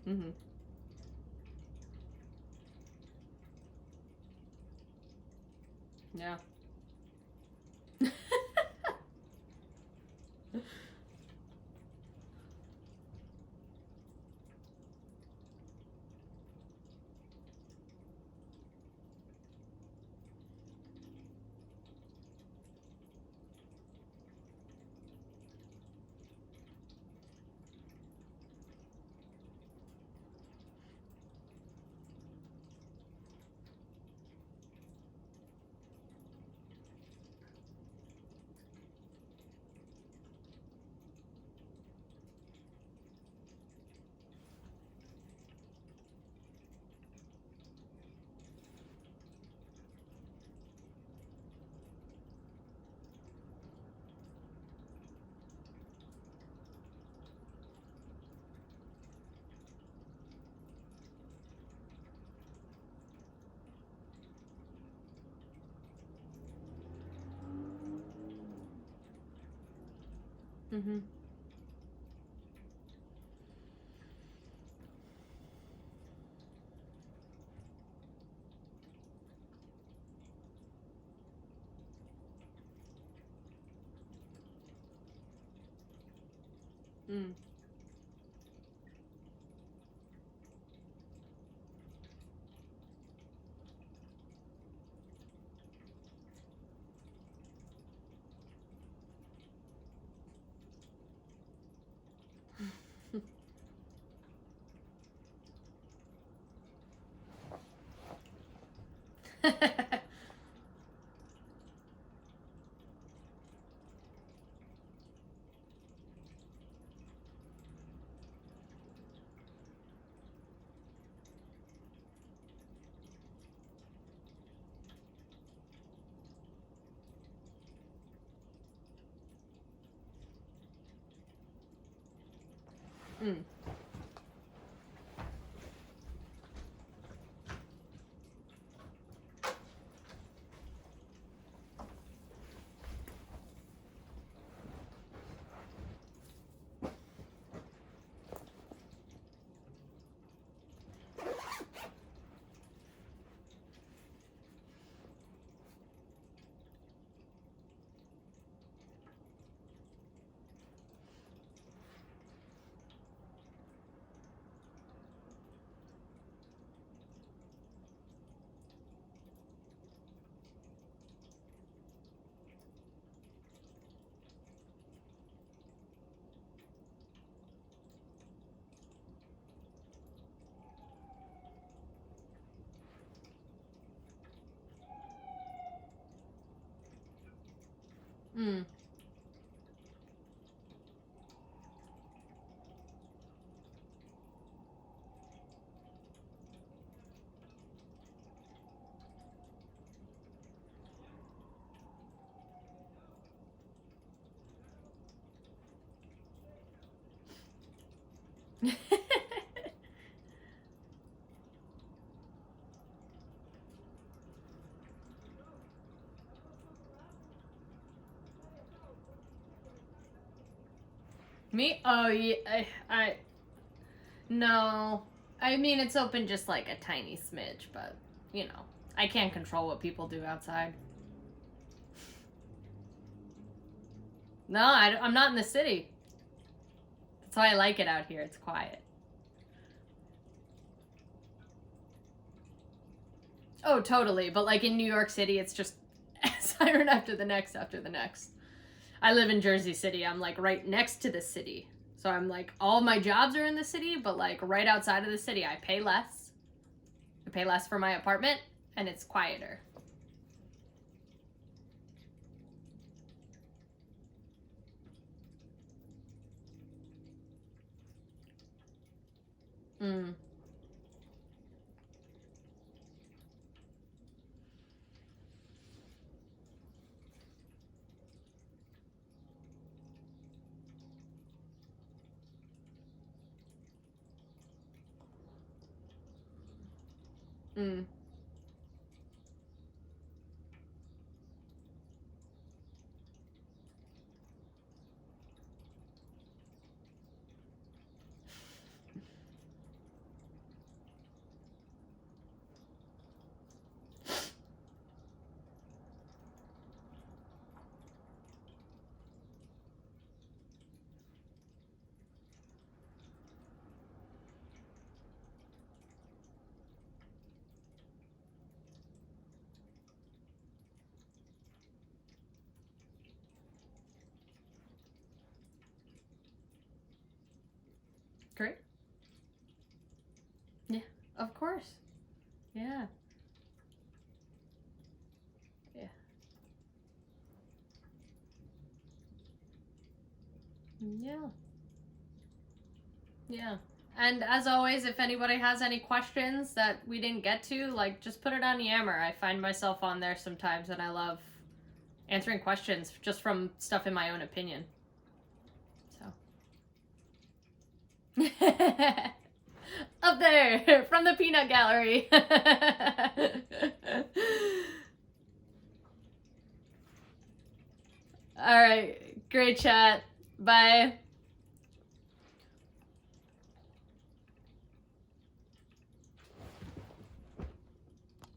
Mm-hmm. Yeah. Mm-hmm. Mm. Mm. Mm. Me? Oh, yeah. No. I mean, it's open just like a tiny smidge, but, you know, I can't control what people do outside. No, I'm not in the city. That's why I like it out here. It's quiet. Oh, totally. But like in New York City, it's just siren after the next after the next. I live in Jersey City. I'm like right next to the city. So I'm like, all my jobs are in the city, but like right outside of the city, I pay less. I pay less for my apartment, and it's quieter. Mm. Mm. Great. Yeah, of course. Yeah. Yeah. Yeah. Yeah. And as always, if anybody has any questions that we didn't get to, like, just put it on Yammer. I find myself on there sometimes, and I love answering questions just from stuff in my own opinion. So. Up there, from the peanut gallery. All right. Great chat. Bye.